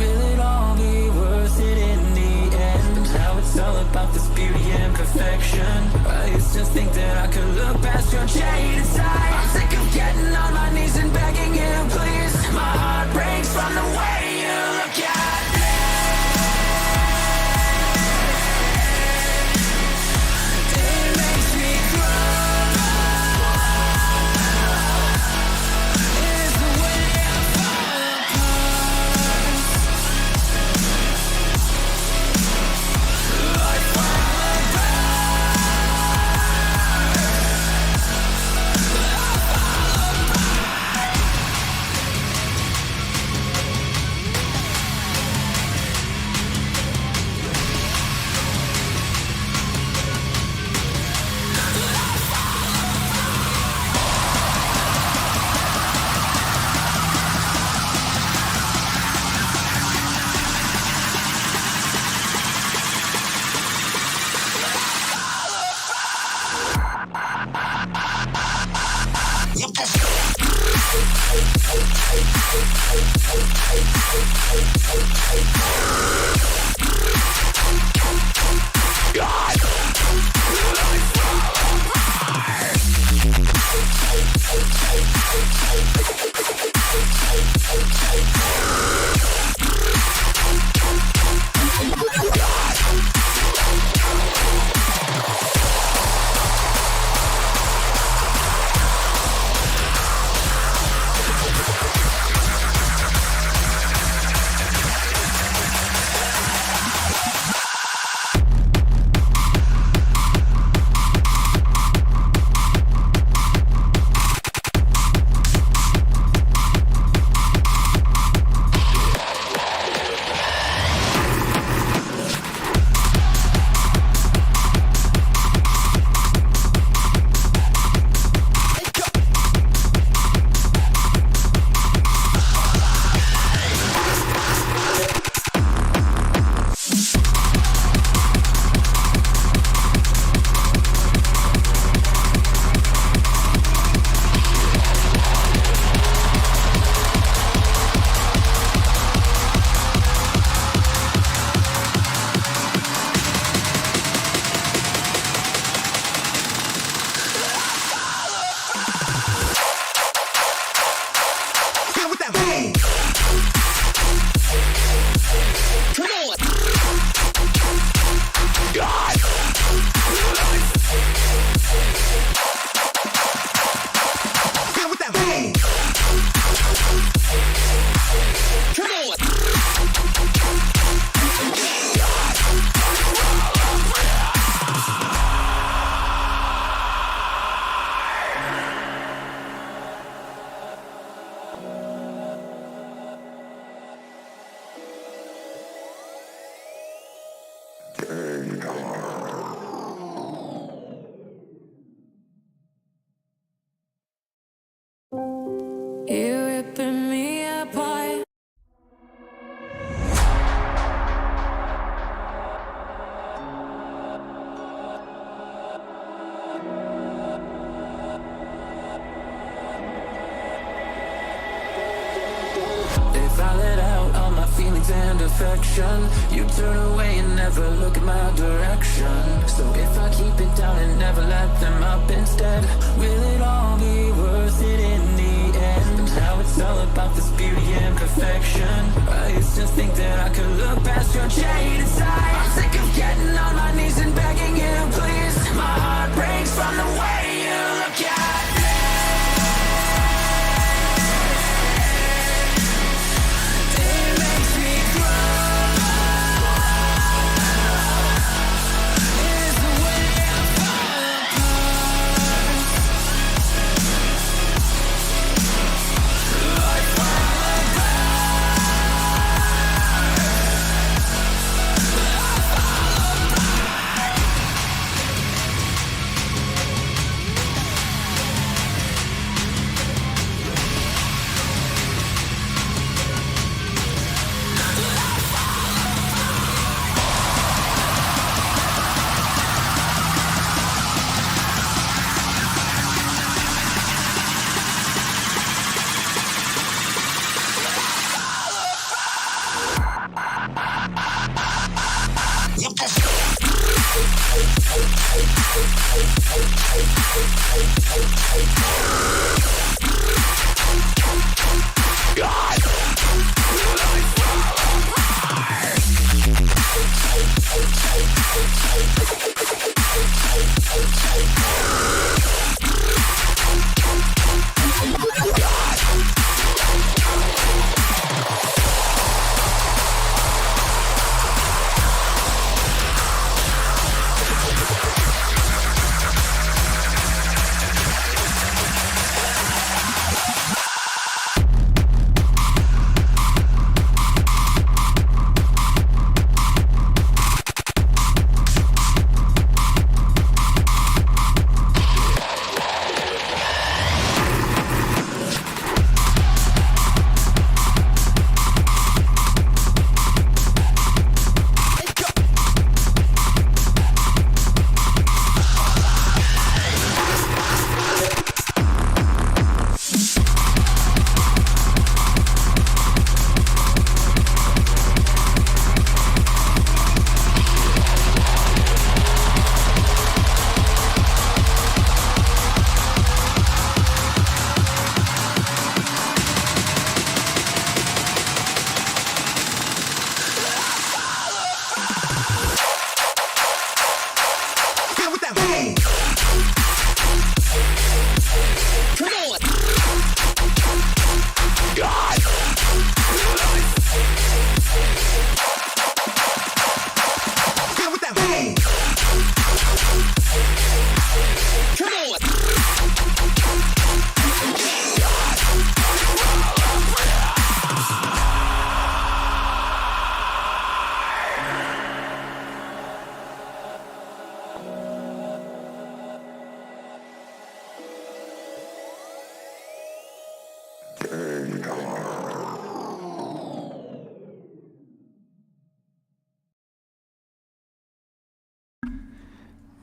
Will it all be worth it in the end? Now it's all about this beauty and perfection. I used to think that I could look past your jaded side. I'm sick of getting on my knees and begging you, please. My heart breaks from the way you look at me. It makes me cry. It's the way I fall apart. I fall you're ripping me apart. If I let out all my feelings and affection, you turn away and never look in my direction. So if I keep it down and never let them up instead, will it all be worth it in the end? Now it's all about this beauty and perfection. I used to think that I could look past your jaded side. I'm sick of getting on my knees and begging you, please. My heart breaks from the way you look at me. It makes me cry. It's the way I fall apart. I fall apart.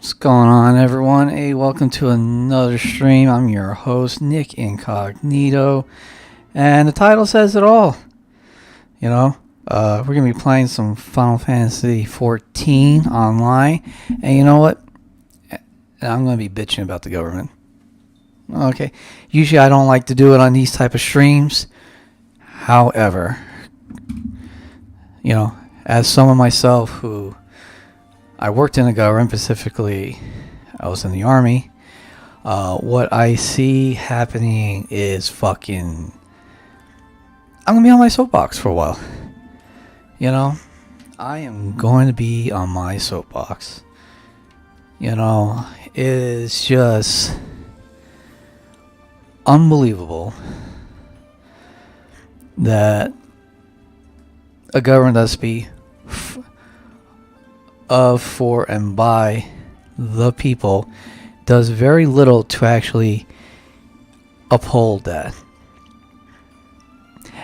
What's going on, everyone? Hey, welcome to another stream. I'm your host, Nick Incognito, and the title says it all. You know, we're going to be playing some Final Fantasy XIV online, and you know what? I'm going to be bitching about the government. Okay, usually I don't like to do it on these type of streams. However, you know, as someone myself who I worked in the government, specifically I was in the army, what I see happening is fucking... I'm going to be on my soapbox for a while. You know, I am going to be on my soapbox. You know, it is just unbelievable that a government does be of, for, and by the people does very little to actually uphold that.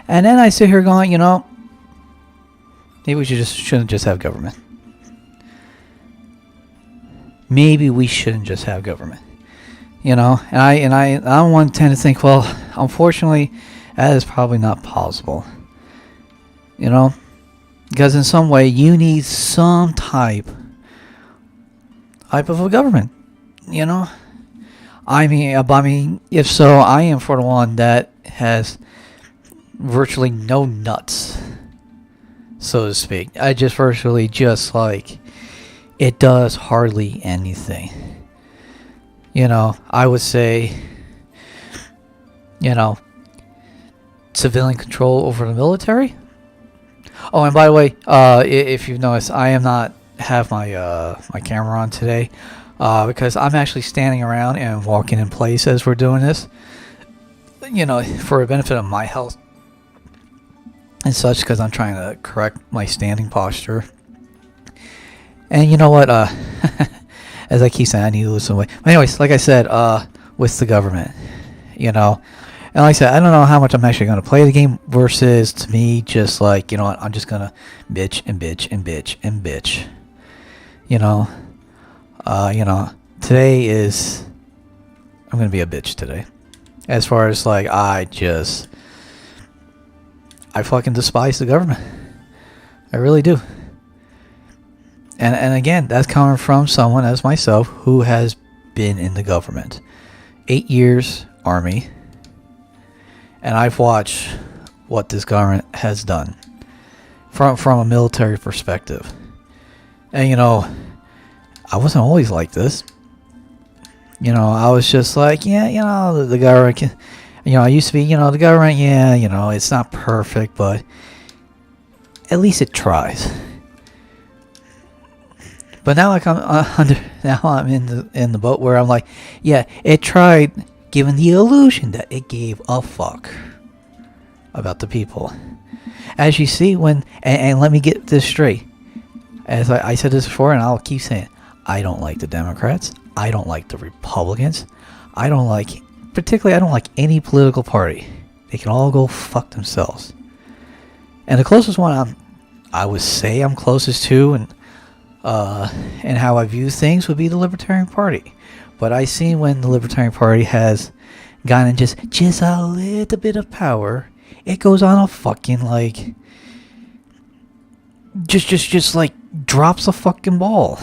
And then I sit here going, you know, maybe we shouldn't just have government. Maybe we shouldn't just have government. You know, and I want to tend to think, well, unfortunately, that is probably not possible. You know, because in some way you need some type of a government. You know, I mean, if so, I am for the one that has virtually no nuts, so to speak. I just virtually just like it does hardly anything. You know, I would say, you know, civilian control over the military. Oh, and by the way, if you've noticed, I am not have my my camera on today because I'm actually standing around and walking in place as we're doing this. You know, for the benefit of my health and such, because I'm trying to correct my standing posture. And you know what? As I keep saying, I need to lose some weight. But anyways, like I said, with the government, you know. And like I said, I don't know how much I'm actually going to play the game versus to me just like, you know what, I'm just going to bitch and bitch and bitch and bitch. You know, today is, I'm going to be a bitch today. As far as like, I fucking despise the government. I really do. And again, that's coming from someone as myself who has been in the government. 8 years Army. And I've watched what this government has done from a military perspective. And I wasn't always like this. I was just like, yeah, the government can, I used to be, the government, yeah, it's not perfect, but at least it tries. But now I'm in the boat where I'm like, yeah, it tried, giving the illusion that it gave a fuck about the people. As you see and let me get this straight. As I said this before, and I'll keep saying it, I don't like the Democrats. I don't like the Republicans. I don't like any political party. They can all go fuck themselves. And the closest one I would say I'm closest to, and how I view things, would be the Libertarian Party. But I see when the Libertarian Party has gotten just a little bit of power, it goes on a fucking like just like drops a fucking ball.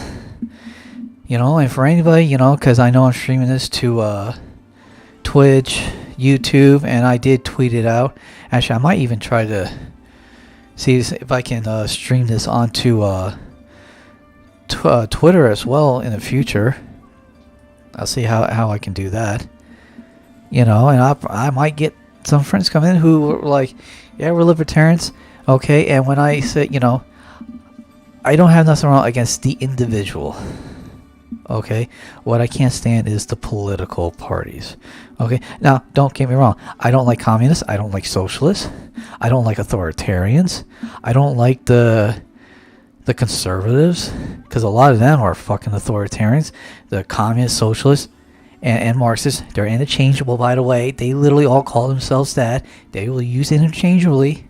And for anybody, because I know I'm streaming this to Twitch, YouTube, and I did tweet it out. Actually, I might even try to see if I can stream this onto Twitter as well in the future. I'll see how I can do that. And I might get some friends come in who are like, yeah, we're libertarians. Okay, and when I say, I don't have nothing wrong against the individual. Okay, what I can't stand is the political parties. Okay, now don't get me wrong. I don't like communists. I don't like socialists. I don't like authoritarians. I don't like the conservatives, because a lot of them are fucking authoritarians. The communists, socialists, and Marxists, they're interchangeable, by the way. They literally all call themselves that. They will use it interchangeably.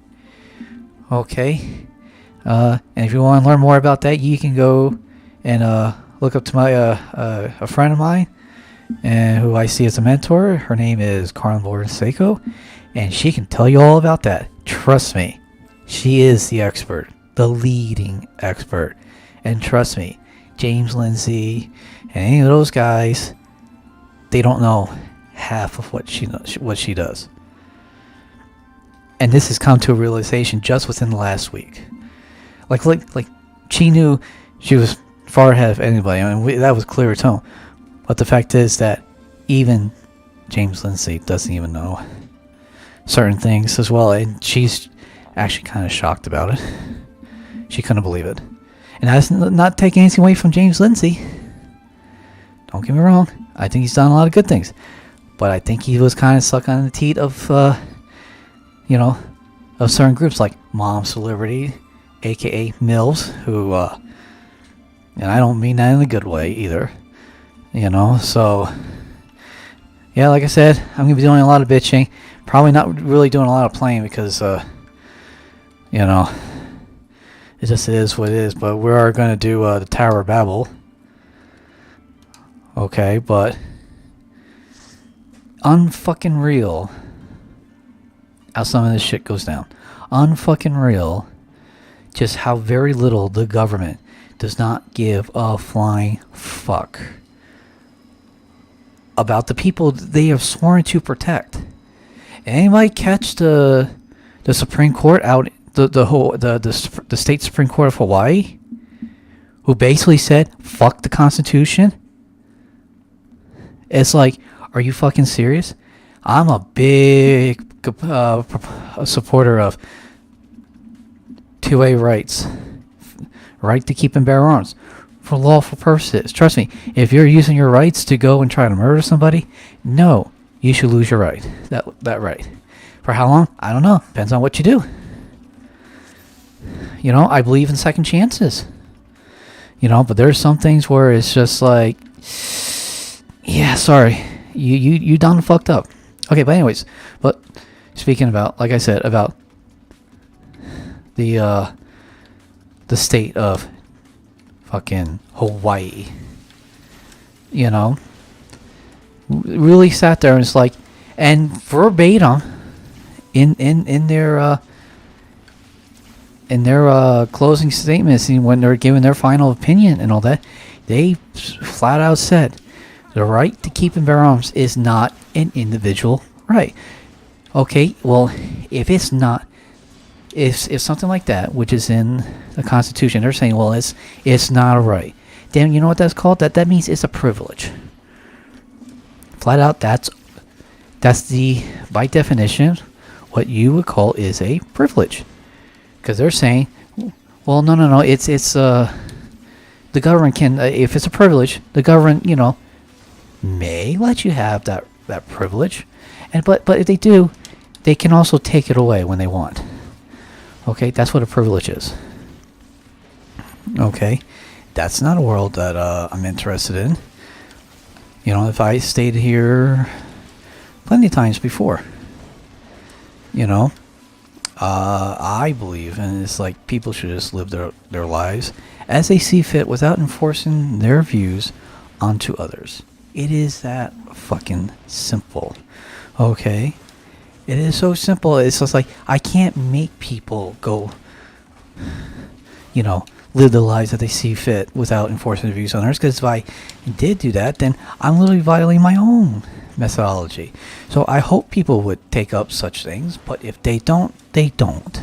Okay, and if you want to learn more about that, you can go and look up to my a friend of mine, and who I see as a mentor. Her name is Carnivore Seiko, and she can tell you all about that. Trust me, she is the expert, the leading expert. And trust me, James Lindsay and any of those guys, they don't know half of what she does. And this has come to a realization just within the last week. Like she knew she was far ahead of anybody. I mean, that was clear tone. But the fact is that even James Lindsay doesn't even know certain things as well, and she's actually kind of shocked about it. She couldn't believe it. And that's not taking anything away from James Lindsay. Don't get me wrong. I think he's done a lot of good things. But I think he was kind of stuck on the teat of, of certain groups like Moms for Liberty, a.k.a. MILFs, who, and I don't mean that in a good way either. So, yeah, like I said, I'm going to be doing a lot of bitching. Probably not really doing a lot of playing because, it just is what it is. But we are going to do the Tower of Babel. Okay, but unfucking real how some of this shit goes down. Unfucking real just how very little the government does not give a flying fuck about the people they have sworn to protect. Anybody catch the Supreme Court out, the state Supreme Court of Hawaii, who basically said fuck the Constitution? It's like, are you fucking serious? I'm a big supporter of 2A rights. Right to keep and bear arms for lawful purposes. Trust me, if you're using your rights to go and try to murder somebody, no, you should lose your right. That right. For how long? I don't know. Depends on what you do. I believe in second chances. But there's some things where it's just like, yeah, sorry, you done fucked up. Okay, but anyways, but speaking about, like I said, about the state of fucking Hawaii, really sat there and it's like, and verbatim in their in their closing statements, and when they're giving their final opinion and all that, they flat out said the right to keep and bear arms is not an individual right. Okay, well, if it's not, if something like that, which is in the Constitution, they're saying, well, it's not a right, then you know what that's called? That means it's a privilege. Flat out, that's the, by definition, what you would call is a privilege. Because they're saying, well, no, it's the government can, if it's a privilege, the government, may let you have that privilege, but if they do, they can also take it away when they want. Okay, that's what a privilege is. Okay, that's not a world that I'm interested in. If I stayed here plenty of times before, I believe, and it's like people should just live their lives as they see fit without enforcing their views onto others. It is that fucking simple. Okay? It is so simple. It's just like, I can't make people go, live the lives that they see fit without enforcing their views on others. Because if I did do that, then I'm literally violating my own methodology. So I hope people would take up such things, but if they don't, they don't.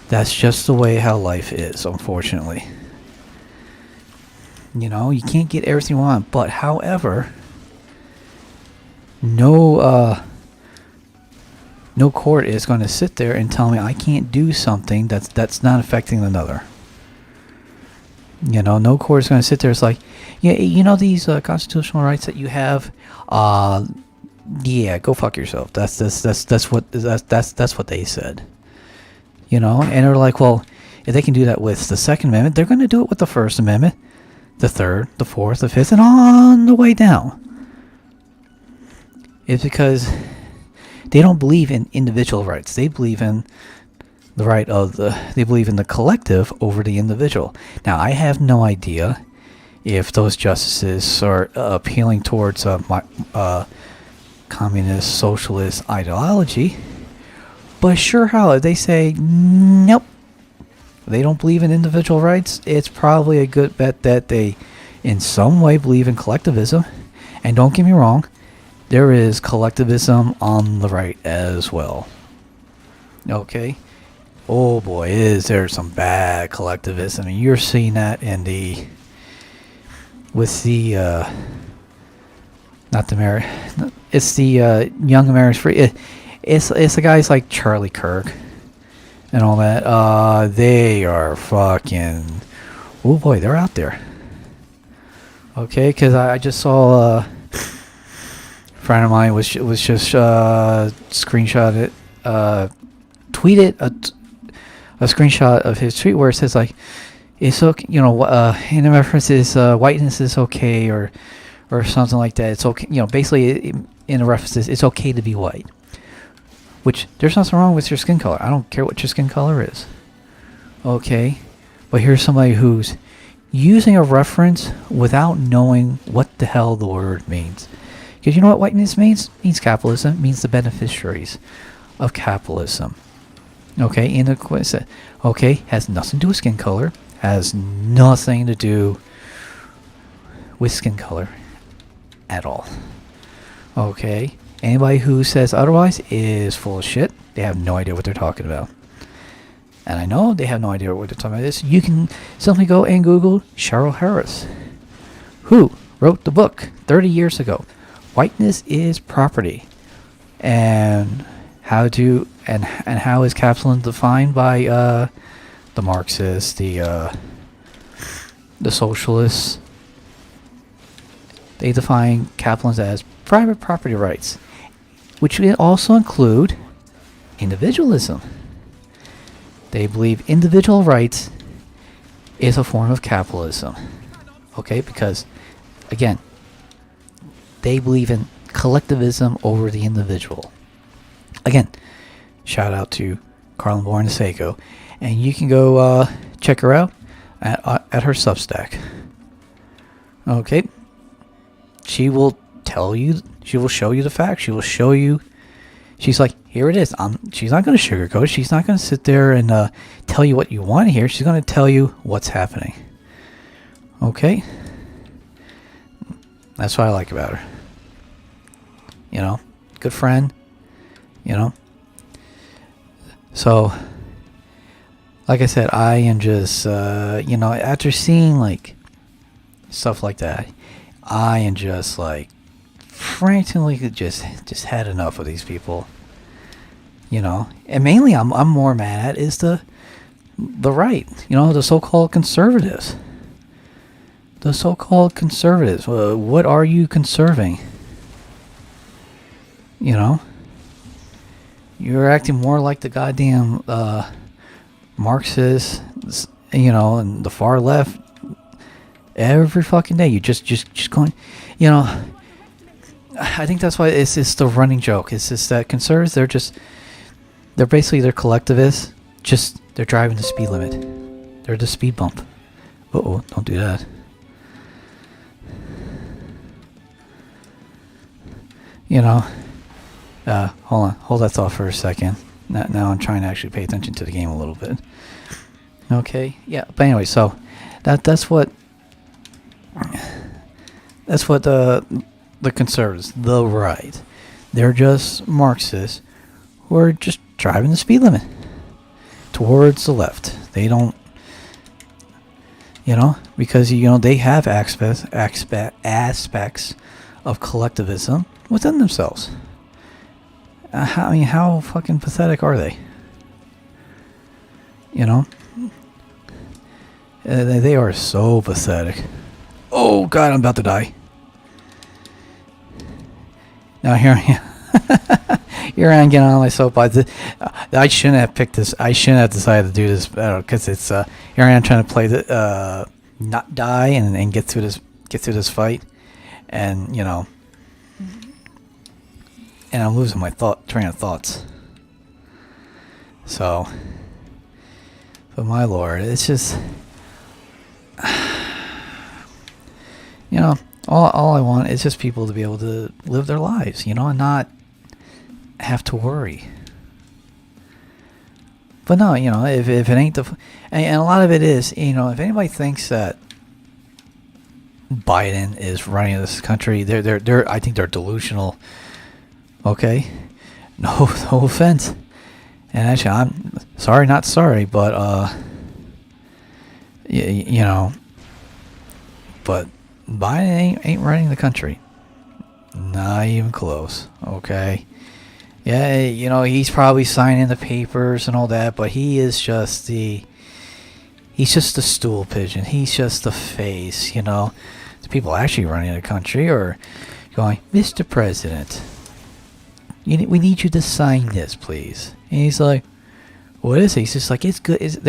That's just the way how life is, unfortunately. You can't get everything you want, but however, no court is going to sit there and tell me I can't do something that's not affecting another. No court is going to sit there. It's like, yeah, these constitutional rights that you have. Yeah, go fuck yourself. That's what they said. And they're like, well, if they can do that with the Second Amendment, they're going to do it with the First Amendment, the Third, the Fourth, the Fifth, and on the way down. It's because they don't believe in individual rights. They believe in the right of they believe in the collective over the individual. Now, I have no idea if those justices are appealing towards communist, socialist ideology. But sure how, if they say, nope, they don't believe in individual rights, it's probably a good bet that they in some way believe in collectivism. And don't get me wrong, there is collectivism on the right as well. Okay? Oh boy, is there some bad collectivism. And you're seeing that in the it's the Young Americans Free. It's the guys like Charlie Kirk and all that. They are fucking, oh boy, they're out there. Okay, because I just saw a friend of mine was just screenshotted, tweeted a screenshot of his tweet where it says like, it's okay, in the reference is whiteness is okay or something like that. It's okay, basically in the references, it's okay to be white. Which, there's nothing wrong with your skin color. I don't care what your skin color is. Okay? But here's somebody who's using a reference without knowing what the hell the word means. Because you know what whiteness means? It means capitalism. It means the beneficiaries of capitalism. Okay? Has nothing to do with skin color. Has nothing to do with skin color at all. Okay? Anybody who says otherwise is full of shit. They have no idea what they're talking about. And I know they have no idea what they're talking about. This, you can simply go and Google Cheryl Harris, who wrote the book 30 years ago, Whiteness is Property, and how is capitalism defined by the Marxists, the socialists. They define capitalism as private property rights, which also include individualism. They believe individual rights is a form of capitalism. Okay, because, again, they believe in collectivism over the individual. Again, shout out to Carlin Born-Seiko. And you can go check her out at her Substack. Okay. She will show you the facts. She will show you. She's like, here it is. She's not going to sugarcoat. She's not going to sit there and tell you what you want to hear. She's going to tell you what's happening. Okay? That's what I like about her. You know, good friend. You know? So, like I said, I am just, you know, after seeing, like, stuff like that, I am just, like, frankly just had enough of these people. You know? And mainly I'm more mad at is the right. You know, the so-called conservatives. The so-called conservatives. What are you conserving? You know? You're acting more like the goddamn Marxists, you know, and the far left every fucking day. You just going, you know. I think that's why it's the running joke. It's just that conservatives, they're basically collectivists. Just they're driving the speed limit. They're the speed bump. Uh-oh, don't do that. You know. Hold that thought for a second. Now I'm trying to actually pay attention to the game a little bit. Okay, yeah. But anyway, so that's what the conservatives, the right, they're just Marxists who are just driving the speed limit towards the left. They don't, you know, because you know they have aspects of collectivism within themselves. I mean, how fucking pathetic are they? You know? They are so pathetic. Oh, God, I'm about to die. Now, here I am. Here I am getting on my soapbox. I shouldn't have picked this. I shouldn't have decided to do this because it's here I am trying to play the not die and get through this fight, and you know. And I'm losing my train of thoughts. So, but my lord, it's just, you know, all I want is just people to be able to live their lives, you know, and not have to worry. But no, you know, if it ain't and a lot of it is, you know, if anybody thinks that Biden is running this country, they're I think they're delusional. Okay, no offense, and actually, I'm sorry, not sorry, but you know, but Biden ain't running the country, not even close. Okay, yeah, you know, he's probably signing the papers and all that, but he's just the stool pigeon. He's just the face, you know. The people actually running the country are going, Mr. President. We need you to sign this, please. And he's like, what is it? He's just like, it's good. He's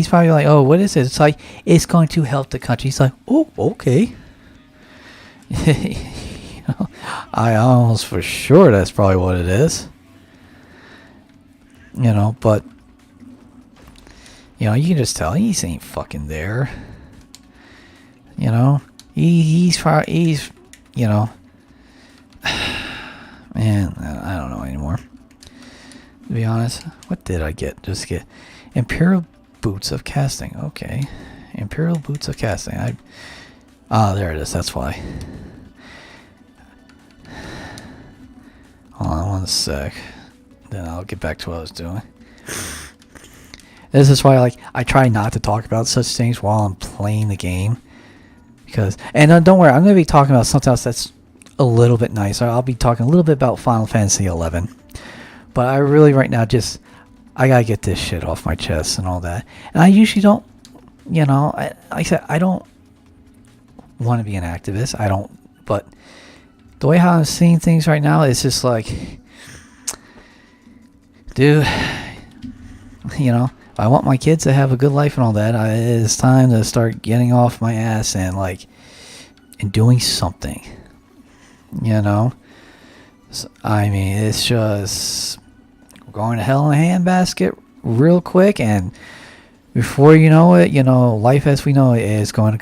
probably like, oh, what is it? It's like, it's going to help the country. He's like, oh, okay. You know, I almost for sure that's probably what it is. You know, but, you know, you can just tell he ain't fucking there. You know, he's, you know, man, I don't know anymore. To be honest, what did I get? Just get Imperial Boots of Casting. Okay, Imperial Boots of Casting. There it is. That's why. Hold on 1 sec. Then I'll get back to what I was doing. This is why, I try not to talk about such things while I'm playing the game, because don't worry, I'm going to be talking about something else that's a little bit nicer. I'll be talking a little bit about Final Fantasy XI, but I really right now I gotta get this shit off my chest and all that. And I usually don't, you know, like I said, I don't want to be an activist. I don't, but the way how I'm seeing things right now is just like, dude, you know, if I want my kids to have a good life and all that, it's time to start getting off my ass and doing something. You know, so, I mean, it's just going to hell in a handbasket real quick, and before you know it, you know, life as we know it is going to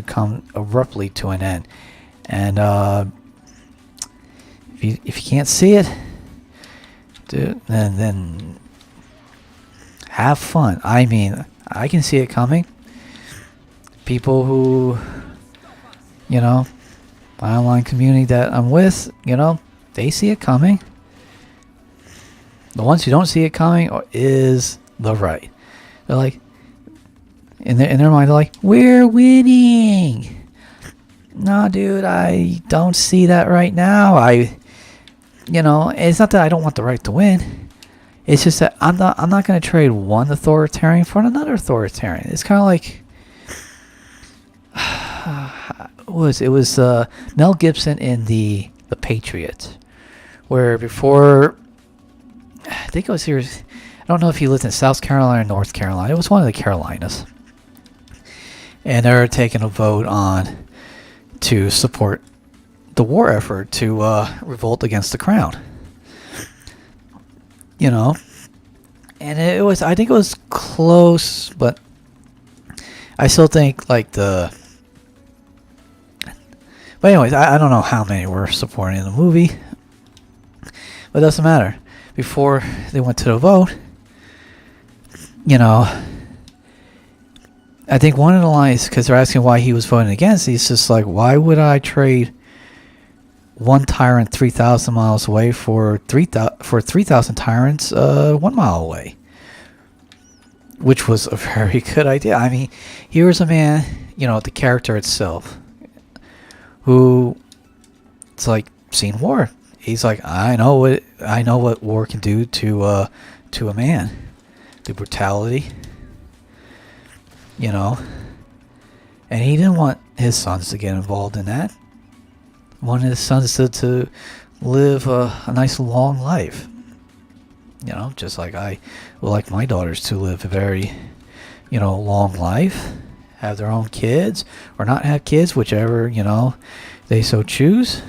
come abruptly to an end. And if you can't see it, dude, and then have fun. I mean, I can see it coming. People who, you know, my online community that I'm with, you know, they see it coming. The ones who don't see it coming is the right. They're like, in their mind, they're like, we're winning. No, dude, I don't see that right now. You know, it's not that I don't want the right to win. It's just that I'm not going to trade one authoritarian for another authoritarian. It's kind of like, it was Mel Gibson in the Patriot, where before, I think it was here. I don't know if he lived in South Carolina or North Carolina. It was one of the Carolinas, and they're taking a vote on to support the war effort to revolt against the crown. You know, and I think it was close, but I still think like but anyways, I don't know how many were supporting the movie, but it doesn't matter. Before they went to the vote, you know, I think one of the lines, because they're asking why he was voting against, he's just like, why would I trade one tyrant 3,000 miles away for 3,000 tyrants 1 mile away? Which was a very good idea. I mean, here's a man, you know, the character itself, who it's like seen war. He's like, I know what war can do to a man, the brutality, you know, and he didn't want his sons to get involved in that. He wanted his sons to live a nice long life, you know, just like I would like my daughters to live a very, you know, long life, have their own kids or not have kids, whichever, you know, they so choose.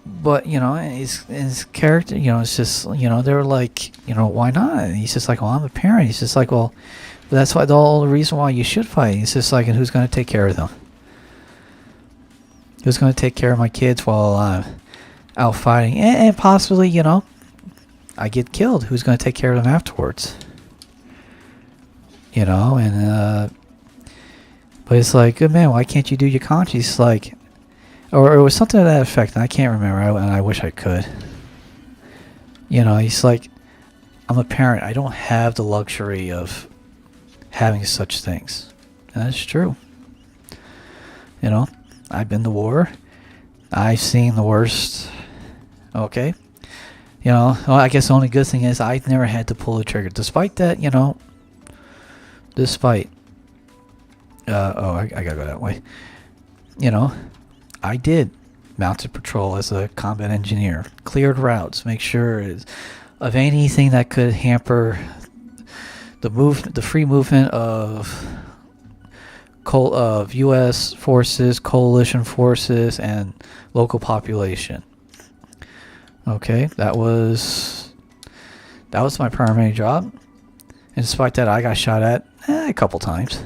But, you know, his character, you know, it's just, you know, they're like, you know, why not? And he's just like, well, I'm a parent. He's just like, well, that's why the reason why you should fight. He's just like, and who's going to take care of them? Who's going to take care of my kids while I'm out fighting? And possibly, you know, I get killed. Who's going to take care of them afterwards? You know, and, but it's like, good man, why can't you do your conscience? It's like, or it was something to that effect, and I can't remember, and I wish I could. You know, he's like, I'm a parent. I don't have the luxury of having such things. And that's true. You know, I've been to war. I've seen the worst. Okay. You know, well, I guess the only good thing is I've never had to pull the trigger. Despite that, you know, I gotta go that way. You know, I did mounted patrol as a combat engineer, cleared routes, make sure of anything that could hamper the free movement of U.S. forces, coalition forces, and local population. Okay, that was my primary job, and despite that, I got shot at a couple times.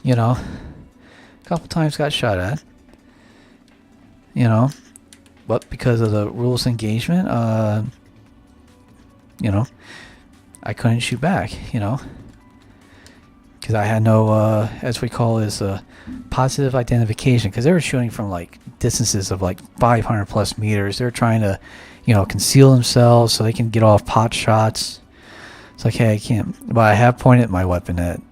You know, a couple times got shot at. You know, but because of the rules of engagement, you know, I couldn't shoot back, you know, because I had no, as we call it, positive identification, because they were shooting from like distances of like 500 plus meters. They're trying to, you know, conceal themselves so they can get off pot shots. It's like, hey, I can't, but I have pointed my weapon at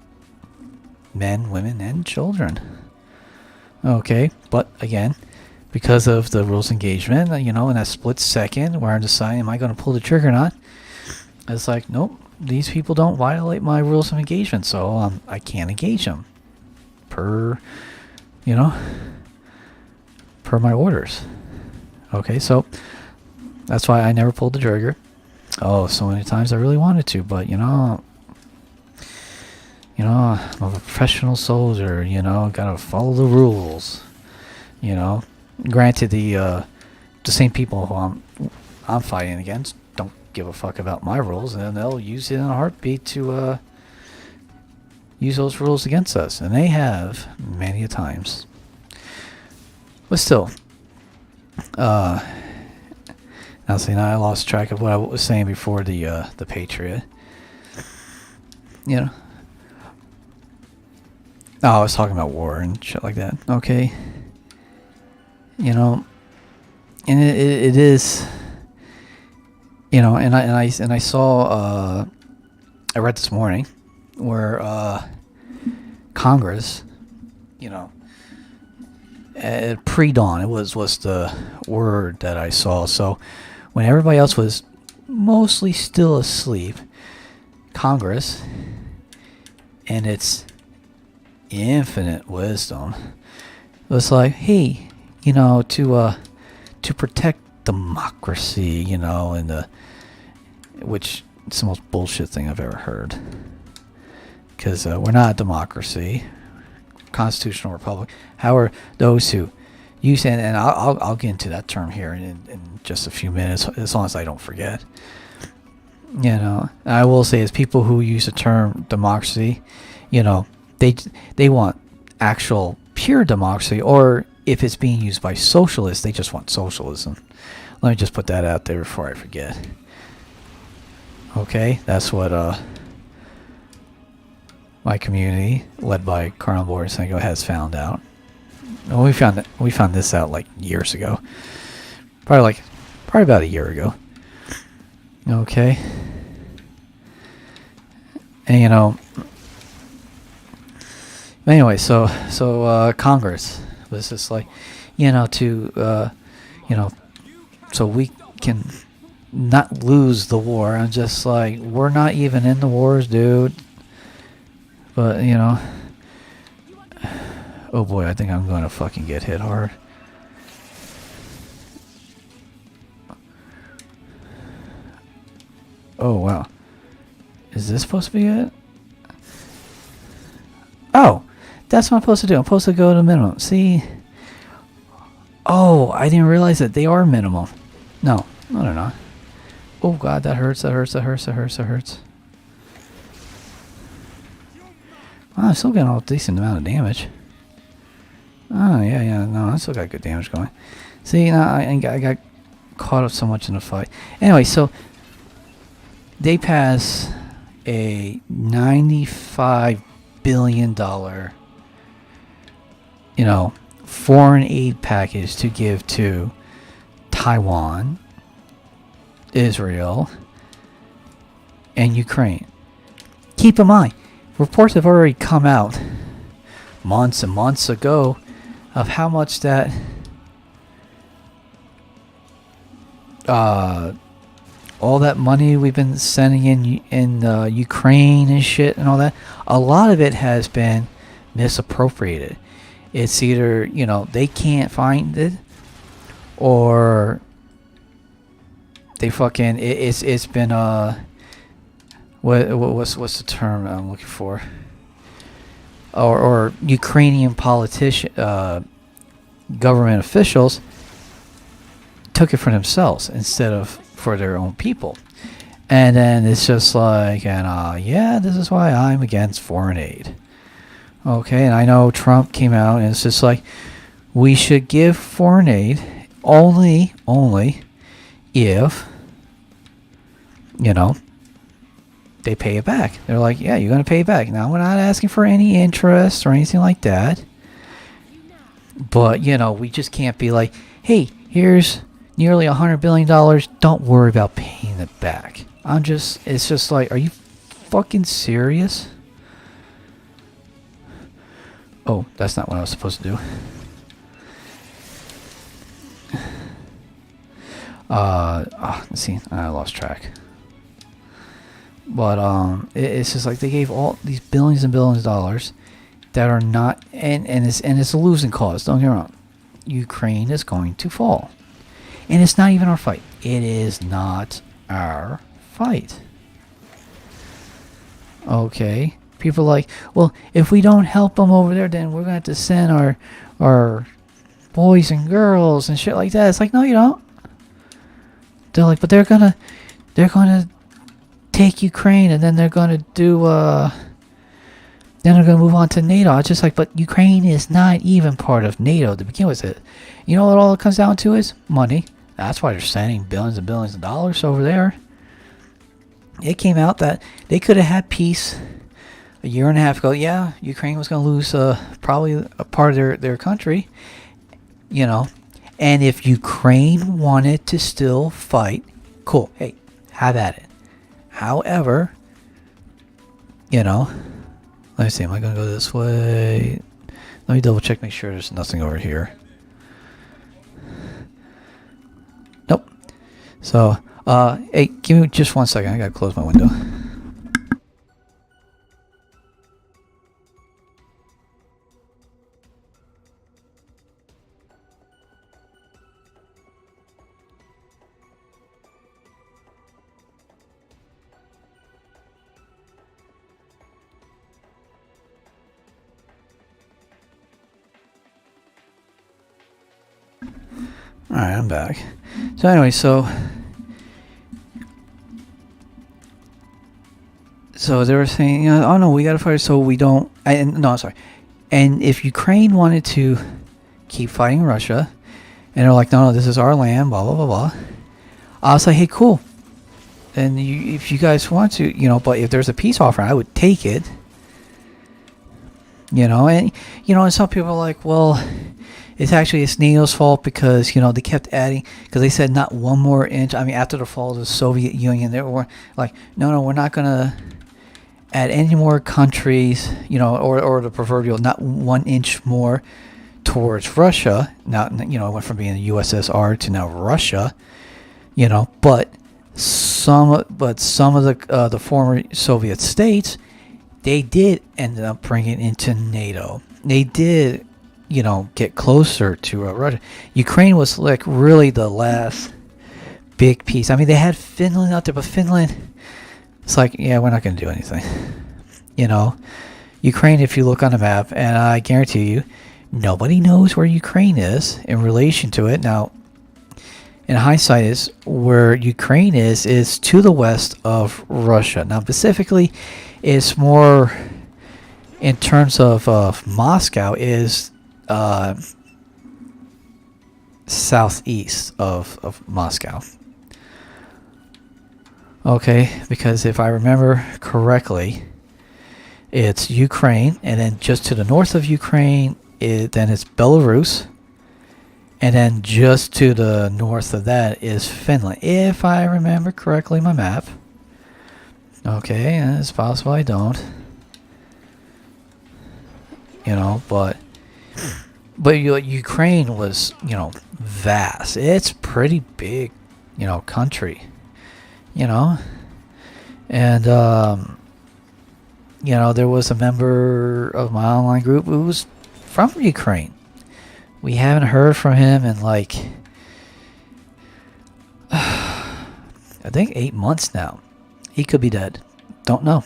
men, women, and children. Okay, but again, because of the rules of engagement, you know, in that split second where I'm deciding, am I going to pull the trigger or not? It's like, nope, these people don't violate my rules of engagement, so I can't engage them per my orders. Okay, so that's why I never pulled the trigger. Oh, so many times I really wanted to, but you know, I'm a professional soldier. You know, gotta follow the rules. You know. Granted, the same people who I'm fighting against don't give a fuck about my rules, and they'll use it in a heartbeat to use those rules against us, and they have many a times. But still, now Now, see, now I lost track of what I was saying before the Patriot. You know. Oh, I was talking about war and shit like that. Okay. You know, and it is. You know, and I saw. I read this morning where Congress, you know, at pre-dawn, it was the word that I saw. So when everybody else was mostly still asleep, Congress, and its infinite wisdom, was like, hey, you know, to protect democracy, you know, and which it's the most bullshit thing I've ever heard. Because we're not a democracy, constitutional republic. How are those who use, and I'll get into that term here in just a few minutes, as long as I don't forget. You know, I will say, as people who use the term democracy, you know, they want actual pure democracy, or if it's being used by socialists, they just want socialism. Let me just put that out there before I forget. Okay, that's what my community, led by Colonel Borisenko, has found out. Well, we found this out like years ago, probably about a year ago. Okay, and you know, anyway, so Congress was just like, you know, to you know, so we can not lose the war. I'm just like, we're not even in the wars, dude. But, you know, oh boy, I think I'm going to fucking get hit hard. Oh, wow. Is this supposed to be it? Oh, that's what I'm supposed to do. I'm supposed to go to minimum. See? Oh, I didn't realize that they are minimum. No, they're not. Oh, God, that hurts. Wow, I'm still getting a decent amount of damage. Oh, yeah, no, I still got good damage going. See, now I got caught up so much in the fight. Anyway, so they pass a $95 billion, you know, foreign aid package to give to Taiwan, Israel, and Ukraine. Keep in mind, reports have already come out months and months ago of how much that all that money we've been sending in Ukraine and shit and all that, a lot of it has been misappropriated. It's either, you know, they can't find it, or they fucking it's been what's the term I'm looking for? Or Ukrainian politician government officials took it for themselves instead of for their own people. And then it's just like, and yeah, this is why I'm against foreign aid. Okay, and I know Trump came out and it's just like, we should give foreign aid only if, you know, they pay it back. They're like, yeah, you're going to pay it back. Now, we're not asking for any interest or anything like that. But, you know, we just can't be like, hey, here's nearly $100 billion. Don't worry about paying it back. It's just like, are you fucking serious? Oh, that's not what I was supposed to do. Let's see, I lost track. But it's just like they gave all these billions and billions of dollars that are not, and it's a losing cause. Don't get me wrong. Ukraine is going to fall, and it's not even our fight. It is not our fight. Okay, people are like, well, if we don't help them over there, then we're gonna have to send our boys and girls and shit like that. It's like, no, you don't. They're like, but they're gonna take Ukraine, and then they're gonna do then they're gonna move on to NATO. It's just like, but Ukraine is not even part of NATO to begin with. It, you know what all it comes down to is money. That's why they're sending billions and billions of dollars over there. It came out that they could have had peace a year and a half ago. Yeah, Ukraine was going to lose probably a part of their country, you know. And if Ukraine wanted to still fight, cool. Hey, have at it. However, you know, let me see. Am I going to go this way? Let me double check, make sure there's nothing over here. Nope. So, hey, give me just 1 second. I got to close my window. Alright, I'm back. So anyway, so they were saying, you know, oh no, we gotta fight so we don't, no, sorry. And if Ukraine wanted to keep fighting Russia, and they're like, no, this is our land, blah, blah, blah, blah. I was like, hey, cool. And if you guys want to, you know, but if there's a peace offer, I would take it. You know, and some people are like, well, it's NATO's fault because, you know, they kept adding, because they said not one more inch. I mean, after the fall of the Soviet Union, they were like, no, we're not going to add any more countries, you know, or the proverbial not 1 inch more towards Russia. Now, you know, it went from being the USSR to now Russia, you know, but some of the former Soviet states, they did end up bringing into NATO. They did, you know, get closer to Russia. Ukraine was like really the last big piece. I mean, they had Finland out there, but Finland, it's like, yeah, we're not going to do anything. You know, Ukraine, if you look on the map, and I guarantee you, nobody knows where Ukraine is in relation to it. Now, in hindsight, is where Ukraine is to the west of Russia. Now, specifically, it's more in terms of Moscow is southeast of Moscow. Okay, because if I remember correctly, it's Ukraine, and then just to the north of Ukraine, then it's Belarus, and then just to the north of that is Finland, if I remember correctly my map. Okay, it's possible I don't. You know, but Ukraine was, you know, vast. It's pretty big, you know, country. You know, and you know, there was a member of my online group who was from Ukraine. We haven't heard from him in like I think 8 months now. He could be dead. Don't know.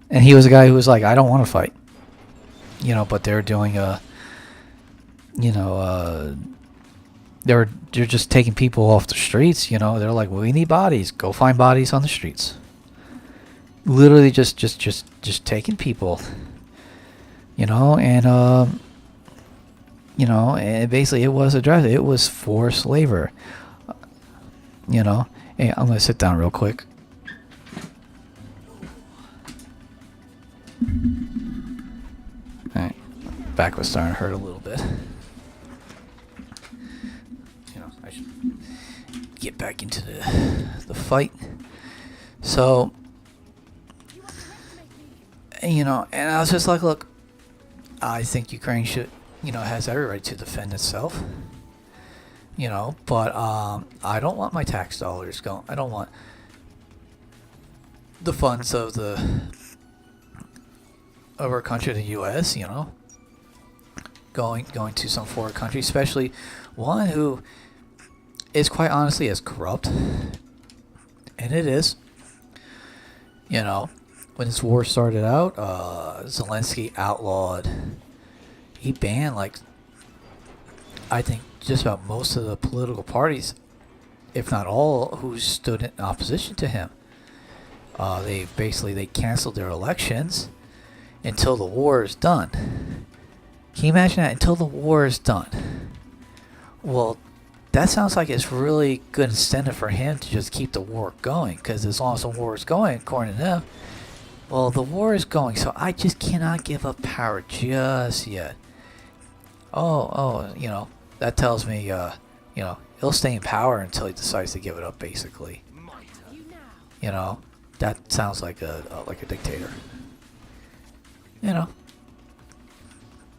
And he was a guy who was like, I don't want to fight. You know, but they're doing they're just taking people off the streets, you know. They're like, well, we need bodies. Go find bodies on the streets. Literally just taking people. You know, and you know, and basically it was addressed. It was forced labor. You know. Hey, I'm gonna sit down real quick. Alright. Back was starting to hurt a little bit. You know, I should get back into the fight. So, you know, and I was just like, look, I think Ukraine should, you know, has every right to defend itself. You know, but I don't want my tax dollars going. I don't want the funds of our country, the U.S., you know, going to some foreign country, especially one who is quite honestly as corrupt, and it is. You know, when this war started out, Zelensky outlawed. He banned, like, I think just about most of the political parties, if not all, who stood in opposition to him. They canceled their elections until the war is done. Can you imagine that? Until the war is done. Well, that sounds like it's really good incentive for him to just keep the war going. Because as long as the war is going, according to them, well, the war is going, so I just cannot give up power just yet. That tells me, he'll stay in power until he decides to give it up, basically. That sounds like a dictator.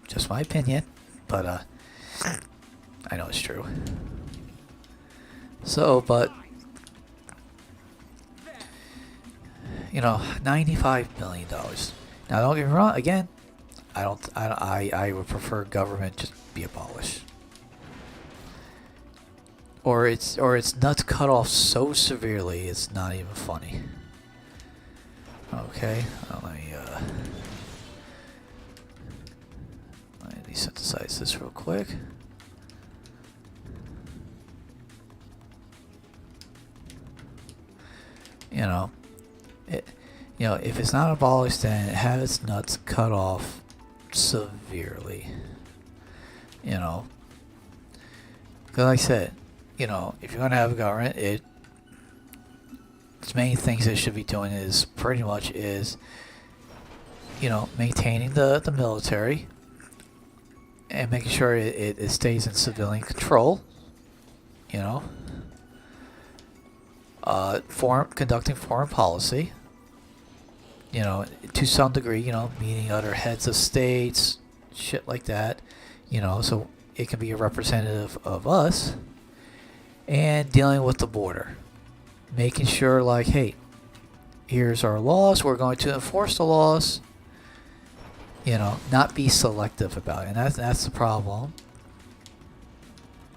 Just my opinion, but I know it's true. So, but $95 million. Now, don't get me wrong. Again, I would prefer government just be abolished, or its nuts cut off so severely it's not even funny. Okay, let me desynthesize this real quick. If it's not abolished, then have its nuts cut off severely. Because like I said, if you're gonna have a government, its main things it should be doing is pretty much maintaining the military and making sure it stays in civilian control. Conducting foreign policy. To some degree, meeting other heads of states, shit like that. So it can be a representative of us, and dealing with the border, making sure like, hey, here's our laws. We're going to enforce the laws. Not be selective about it, and that's the problem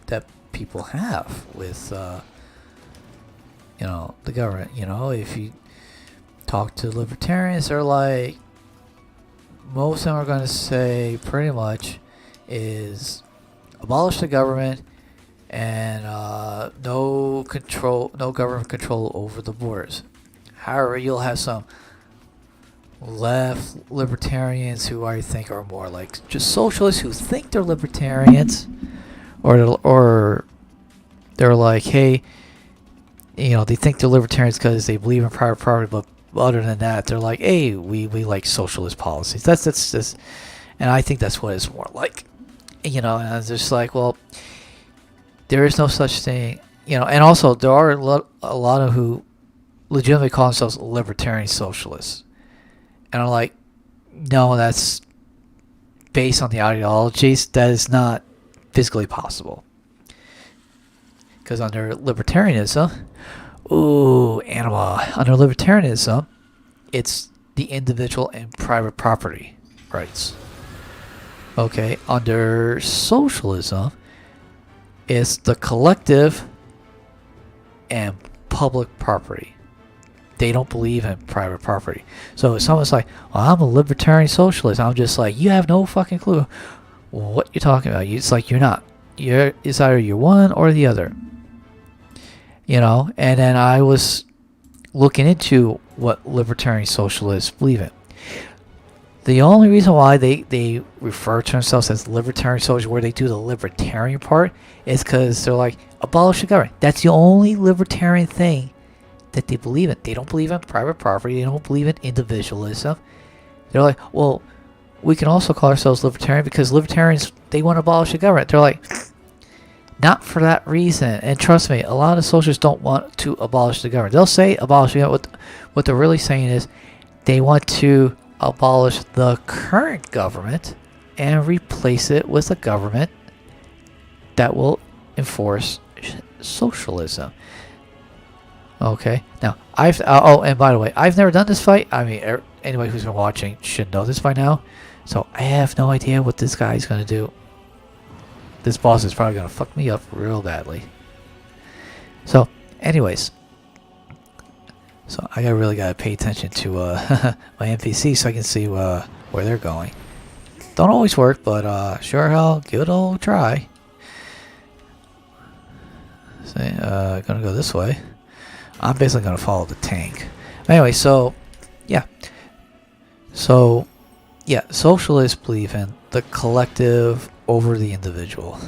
that people have with the government. If you talk to libertarians, they're like, most of them are going to say pretty much is abolish the government and no government control over the borders. However, you'll have some left libertarians who I think are more like just socialists who think they're libertarians, or they're like, hey, they think they're libertarians because they believe in private property, but other than that, they're like, hey, we like socialist policies. That's and I think that's what it's more like. And I was just like, well, there is no such thing, and also there are a lot of who legitimately call themselves libertarian socialists. And I'm like, no, that's based on the ideologies. That is not physically possible. Because under libertarianism, under libertarianism, it's the individual and private property rights. Okay, under socialism, it's the collective and public property. They don't believe in private property. So if someone's like, well, I'm a libertarian socialist, I'm just like, you have no fucking clue what you're talking about. It's like you're not. It's either you're one or the other. And then I was looking into what libertarian socialists believe in. The only reason why they refer to themselves as libertarian socialists, where they do the libertarian part, is because they're like, abolish the government. That's the only libertarian thing that they believe in. They don't believe in private property. They don't believe in individualism. They're like, well, we can also call ourselves libertarian because libertarians, they want to abolish the government. They're like, not for that reason. And trust me, a lot of socialists don't want to abolish the government. They'll say abolish the government. What they're really saying is they want to abolish the current government and replace it with a government that will enforce socialism. Okay. Now, and by the way, I've never done this fight. I mean, anybody who's been watching should know this by now. So I have no idea what this guy's going to do. This boss is probably going to fuck me up real badly. So, anyways. So I really got to pay attention to my NPC so I can see where they're going. Don't always work, but sure hell, give it a old try. So, gonna go this way. I'm basically gonna follow the tank. Anyway, so yeah. So yeah, socialists believe in the collective over the individual.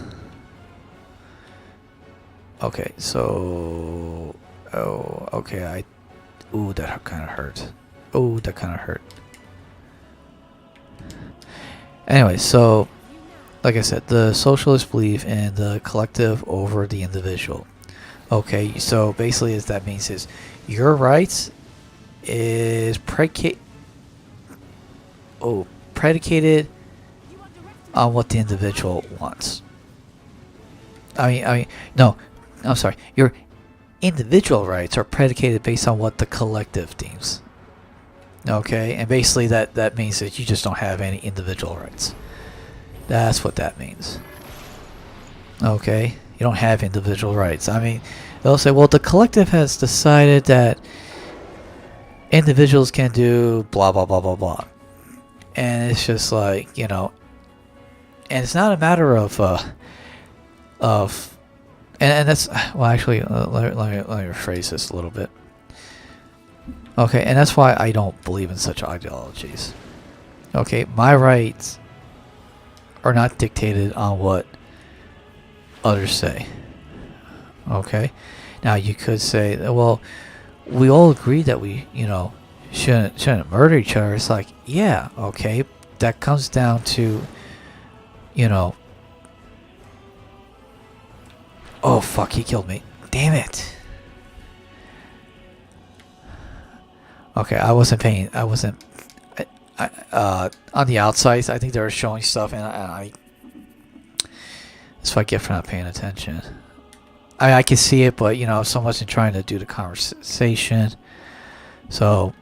Okay, so... Oh, okay, ooh, that kind of hurt. Oh, that kind of hurt. Anyway, so... Like I said, the socialists believe in the collective over the individual. Okay, so basically what that means is your rights is predicated on what the individual wants. No, I'm sorry. Your individual rights are predicated based on what the collective deems. Okay, and basically that means that you just don't have any individual rights. That's what that means. Okay, you don't have individual rights. I mean, they'll say, well, the collective has decided that individuals can do blah blah blah blah blah, and it's just like, you know, and it's not a matter of and that's, well, actually, let me rephrase this a little bit. Okay, and that's why I don't believe in such ideologies. Okay, my rights are not dictated on what others say. Okay, now you could say, well, we all agree that we, you know, shouldn't murder each other. It's like, yeah, okay, that comes down to, you know, oh fuck, he killed me, damn it. Okay, I wasn't on the outside, I think they were showing stuff, and that's what I get for not paying attention. I can see it, but, you know, so much in trying to do the conversation. So,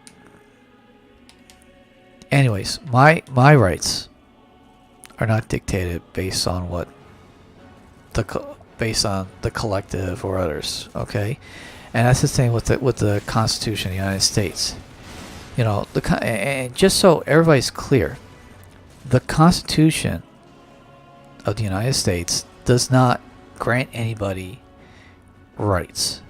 anyways, my rights are not dictated based on what based on the collective or others. Okay, and that's the same with the Constitution of the United States. You know, and just so everybody's clear, the Constitution of the United States does not grant anybody rights.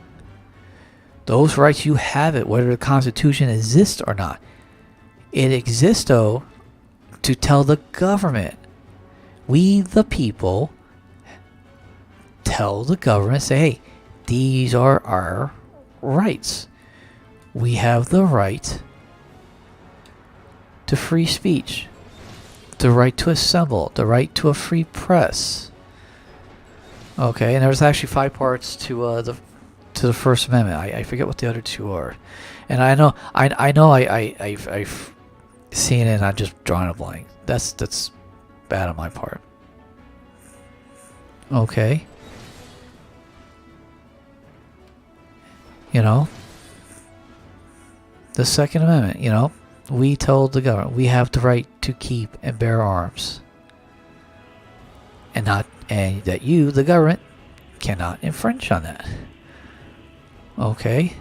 Those rights, you have it whether the Constitution exists or not. It exists, though, to tell the government, we the people, tell the government, say, hey, these are our rights. We have the right to free speech, the right to assemble, the right to a free press. Okay, and there's actually 5 parts to the First Amendment. I forget what the other 2 are, and I know I've seen it, and I'm just drawing a blank. That's bad on my part. Okay, you know, the Second Amendment. You know, we told the government we have the right to keep and bear arms, and that you, the government, cannot infringe on that. Okay.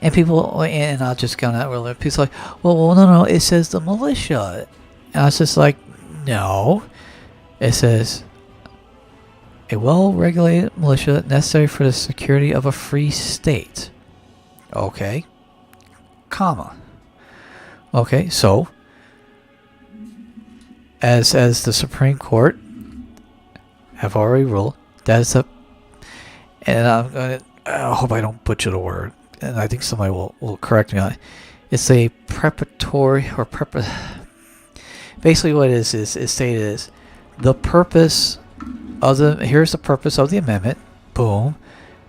And people, and I'll just go on that real quick. People are like, well, no, it says the militia. And I was just like, no. It says a well-regulated militia necessary for the security of a free state. Okay. Comma. Okay, so as the Supreme Court have already ruled, that is and I hope I don't butcher the word, and I think somebody will correct me on it. It's a preparatory or basically what it is stated is the purpose of here's the purpose of the amendment, boom,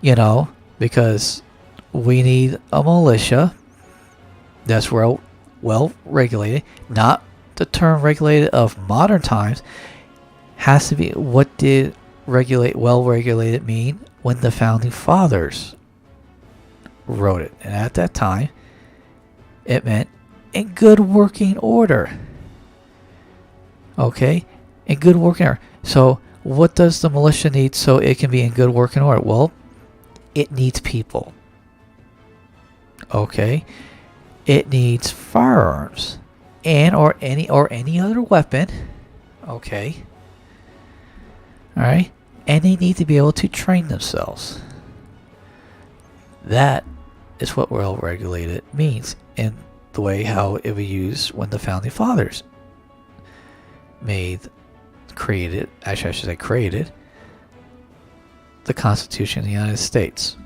you know, because we need a militia that's well regulated, not the term regulated of modern times, has to be what did well regulated mean when the founding fathers wrote it. And at that time, it meant in good working order. Okay? In good working order. So, what does the militia need so it can be in good working order? Well, it needs people. Okay? It needs firearms and or any other weapon. Okay? All right? And they need to be able to train themselves. That is what well-regulated means in the way how it was used when the founding fathers created the Constitution of the United States.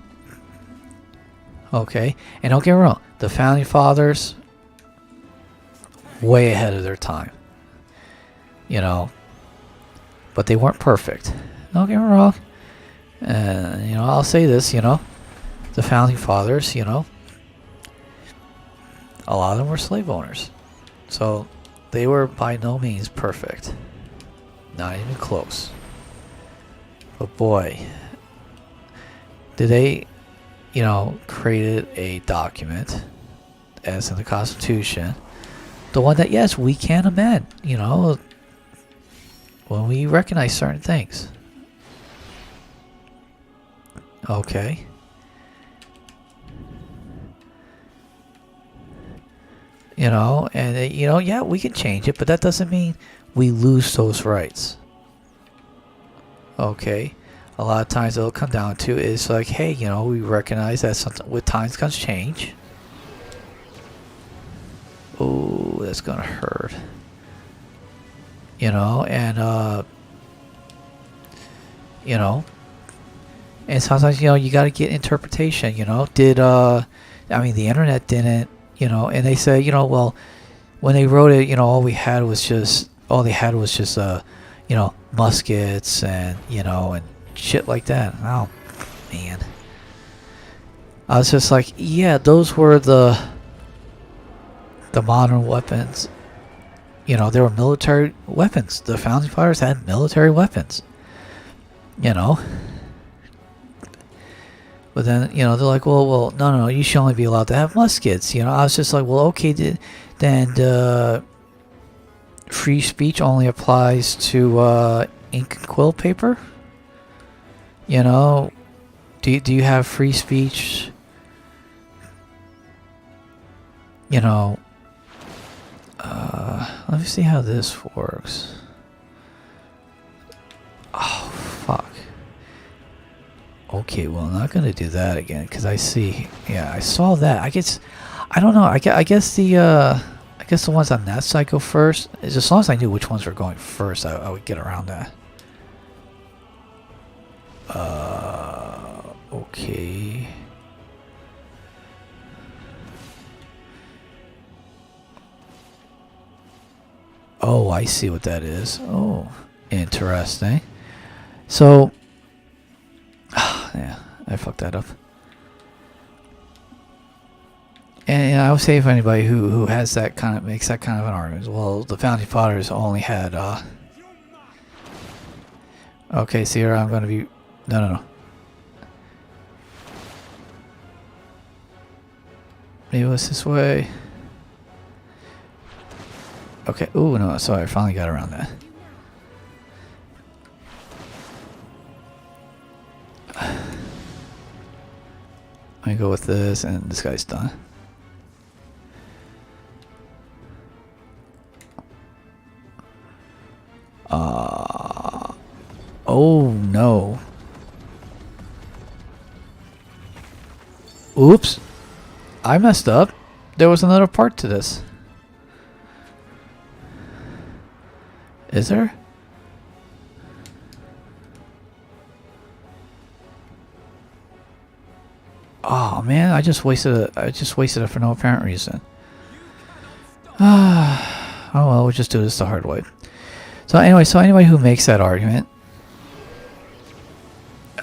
Okay, and don't get me wrong, the Founding Fathers, way ahead of their time. You know, but they weren't perfect. Don't get me wrong. You know, I'll say this, you know, the Founding Fathers, you know, a lot of them were slave owners. So they were by no means perfect. Not even close. But boy, did they, you know, created a document, as in the Constitution, the one that, yes, we can amend, you know, when we recognize certain things. Okay. You know, and, you know, yeah, we can change it, but that doesn't mean we lose those rights. Okay. A lot of times it'll come down to is like, hey, you know, we recognize that something with times comes change. Oh, that's gonna hurt. You know, and you know, and sometimes, you know, you gotta get interpretation, you know. I mean, the internet didn't, you know, and they say, you know, well, when they wrote it, you know, all they had was just you know, muskets and, you know, and shit like that. Oh, man. I was just like, yeah, those were the modern weapons. You know, they were military weapons. The Founding Fathers had military weapons. You know. But then, you know, they're like, well, no, you should only be allowed to have muskets. You know, I was just like, well, okay, then free speech only applies to ink and quill paper? You know, do you have free speech? You know, let me see how this works. Oh, fuck. Okay, well, I'm not going to do that again, because I see, yeah, I saw that. I don't know, I guess the ones on that side go first. As long as I knew which ones were going first, I would get around that. Okay. Oh, I see what that is. Oh, interesting. So, yeah, I fucked that up. And I would say if anybody who has that kind of, makes that kind of an argument, well, the Founding Fathers only had, okay, see here, I'm going to be, no. Maybe it was this way. Okay, ooh, no, sorry, I finally got around that. Let me go with this, and this guy's done. Oh no. Oops. I messed up. There was another part to this. Is there? Oh man, I just wasted it for no apparent reason. Oh well, we'll just do this the hard way. So anybody who makes that argument,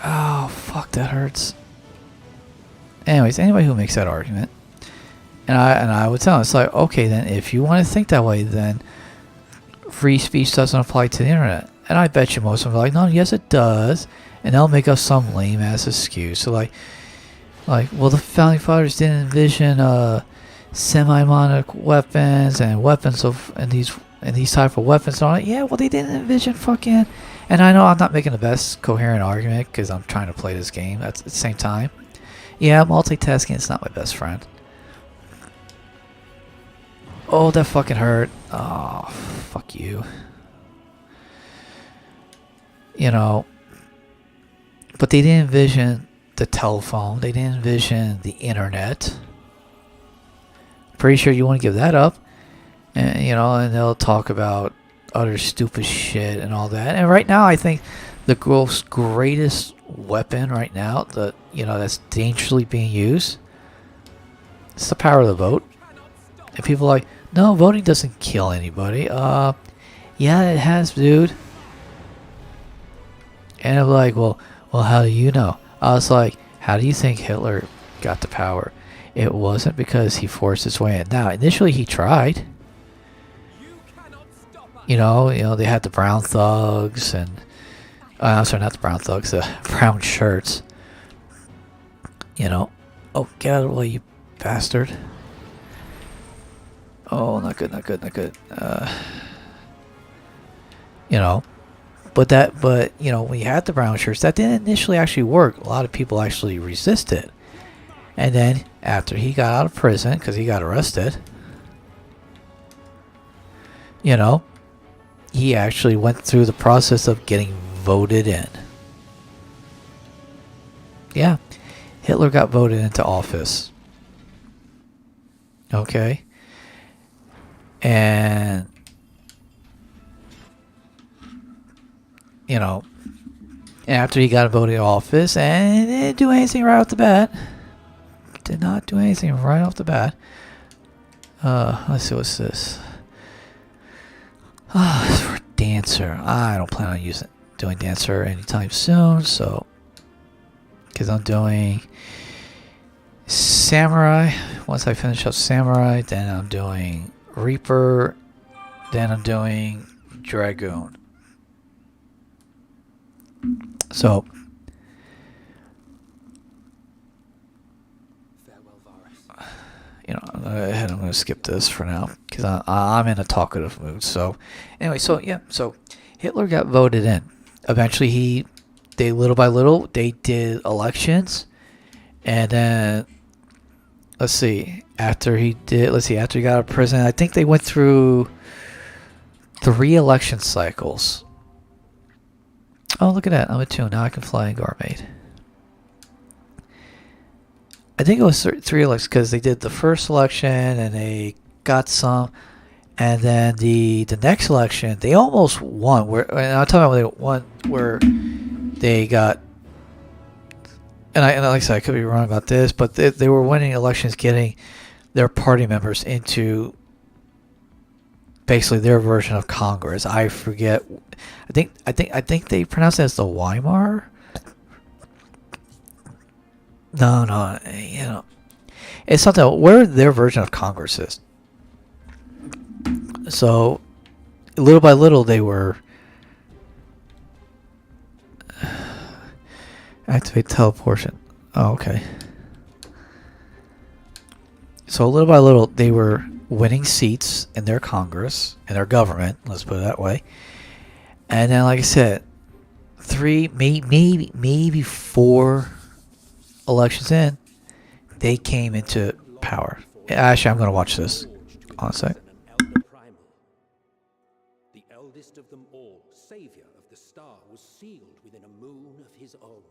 oh fuck, that hurts. Anyways, anybody who makes that argument, and I would tell them, it's like, okay, then if you want to think that way, then free speech doesn't apply to the internet. And I bet you most of them are like, no, yes it does, and they'll make up some lame ass excuse. So like, well, the Founding Fathers didn't envision semi-automatic weapons and weapons and these type of weapons and all that. Yeah, well, they didn't envision fucking. And I know I'm not making the best coherent argument because I'm trying to play this game at the same time. Yeah, multitasking is not my best friend. Oh, that fucking hurt. Oh, fuck you. You know, but they didn't envision the telephone. They didn't envision the internet. Pretty sure you want to give that up. And, you know, and they'll talk about other stupid shit and all that. And right now, I think the world's greatest weapon right now, that's dangerously being used, it's the power of the vote. And people are like, no, voting doesn't kill anybody. Yeah, it has, dude. And I'm like, well, how do you know? I was like, how do you think Hitler got the power? It wasn't because he forced his way in. Now, initially he tried. You know, they had the brown thugs and, I'm sorry, not the brown thugs, the brown shirts. You know, oh, get out of the way, you bastard. Oh, not good, not good, not good. You know, but when you had the brown shirts, that didn't initially actually work. A lot of people actually resisted. And then after he got out of prison, because he got arrested, you know, he actually went through the process of getting voted in. Yeah, Hitler got voted into office. Okay. And, you know, after he got voted in office and didn't do anything right off the bat. Did not do anything right off the bat. Let's see, what's this? It's for Dancer. I don't plan on doing Dancer anytime soon, so, because I'm doing Samurai. Once I finish up Samurai, then I'm doing Reaper, then I'm doing Dragoon. So, you know, I'm going to skip this for now because I'm in a talkative mood. So, anyway, so Hitler got voted in. Eventually, they little by little, they did elections, and then after he got out of prison, I think they went through 3 election cycles. Oh, look at that! I'm a 2 now. I can fly in Garmaid. I think it was 3 elections because they did the first election and they got some, and then the next election they almost won. And I'm talking about they won where they got. And like I said, I could be wrong about this, but they were winning elections, getting their party members into basically their version of Congress. I forget. I think they pronounce it as the Weimar. No, you know, it's something where their version of Congress is. So, little by little, they were activate teleportation. Oh, okay. So little by little, they were winning seats in their Congress, in their government. Let's put it that way. And then, like I said, 3, maybe 4 elections in, they came into power. Actually, I'm going to watch this. On a sec. The eldest of them all, savior of the star, was sealed within a moon of his own.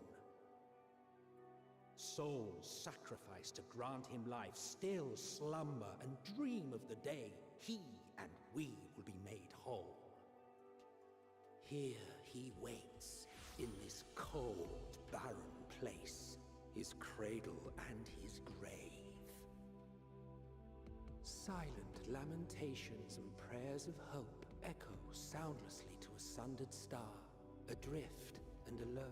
Souls sacrificed to grant him life still slumber and dream of the day he and we will be made whole. Here he waits in this cold, barren place, his cradle and his grave. Silent lamentations and prayers of hope echo soundlessly to a sundered star, adrift and alone.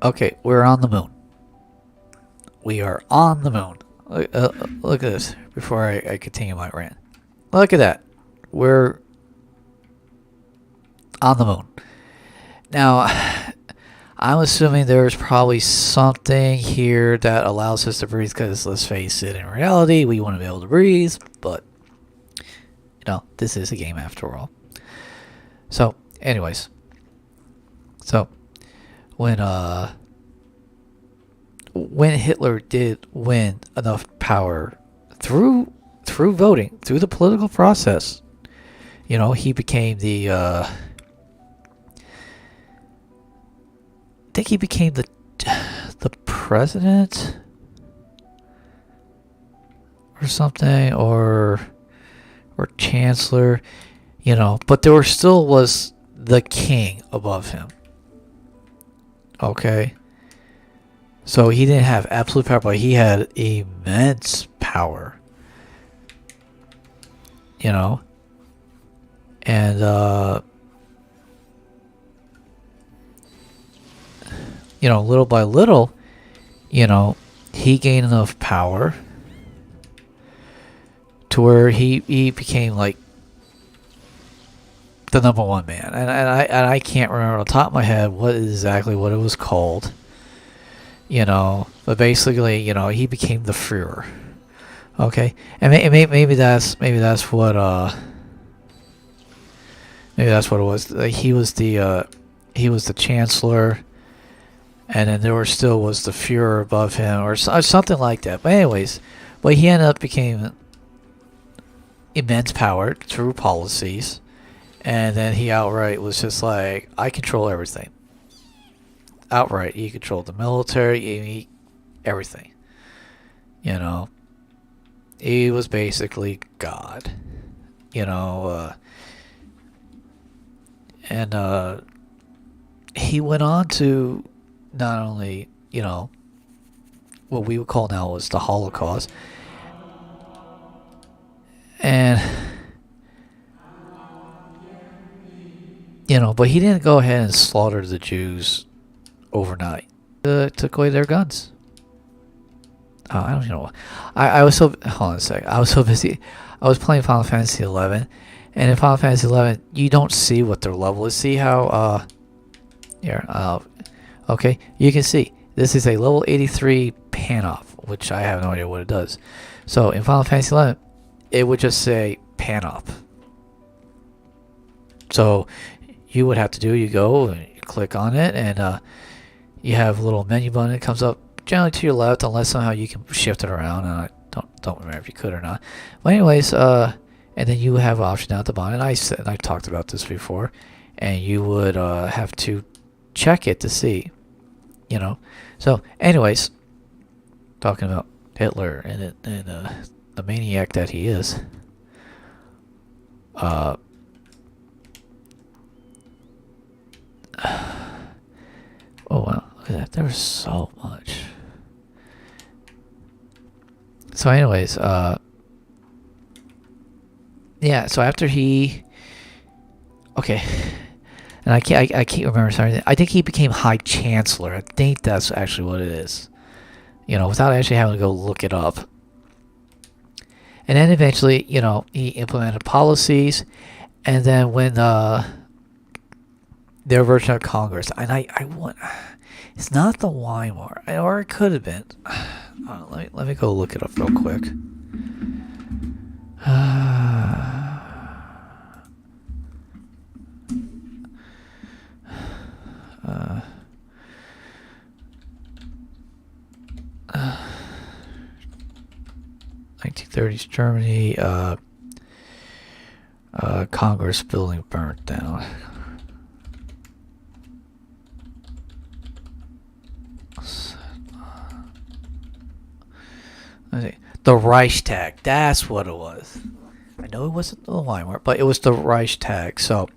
Okay, we're on the moon. We are on the moon. Look at this before I continue my rant. Look at that. We're on the moon. Now, I'm assuming there's probably something here that allows us to breathe because, let's face it, in reality, we want to be able to breathe, but, you know, this is a game after all. So, anyways, So when Hitler did win enough power through voting, through the political process, he became the I think he became the president or something, or chancellor, but there still was the king above him. Okay. So he didn't have absolute power, but he had immense power. And little by little, he gained enough power to where he became like the number one man. And I can't remember on the top of my head what it was called. But basically, he became the Führer. Okay, and maybe that's what it was. He was the chancellor, and then there was the Führer above him, or something like that. But anyways, he ended up became immense power through policies, and then he outright was just like, I control everything. Outright, he controlled the military, everything. He was basically God. And he went on to not only, what we would call now was the Holocaust, and but he didn't go ahead and slaughter the Jews overnight. Took away their guns. I don't know. I was so... Hold on a sec. I was so busy. I was playing Final Fantasy XI. And in Final Fantasy XI, you don't see what their level is. See how... Here. Okay. You can see. This is a level 83 pan-off, which I have no idea what it does. So, in Final Fantasy XI, it would just say pan-off. So, you would have to do... You go and you click on it, and... you have a little menu button that comes up generally to your left, unless somehow you can shift it around, and I don't remember if you could or not. But anyways, and then you have an option down at the bottom, and I talked about this before, and you would have to check it to see, So anyways, talking about Hitler and the maniac that he is. Oh wow, look at that. There was so much. So anyways, yeah, so after he... Okay. And I can't remember, sorry. I think he became High Chancellor. I think that's actually what it is. Without actually having to go look it up. And then eventually, he implemented policies. And then when their version of Congress, and I want... It's not the Weimar, or it could have been. Let me go look it up real quick. 1930s Germany, Congress building burnt down. The Reichstag, that's what it was. I know it wasn't the Weimar, but it was the Reichstag. So,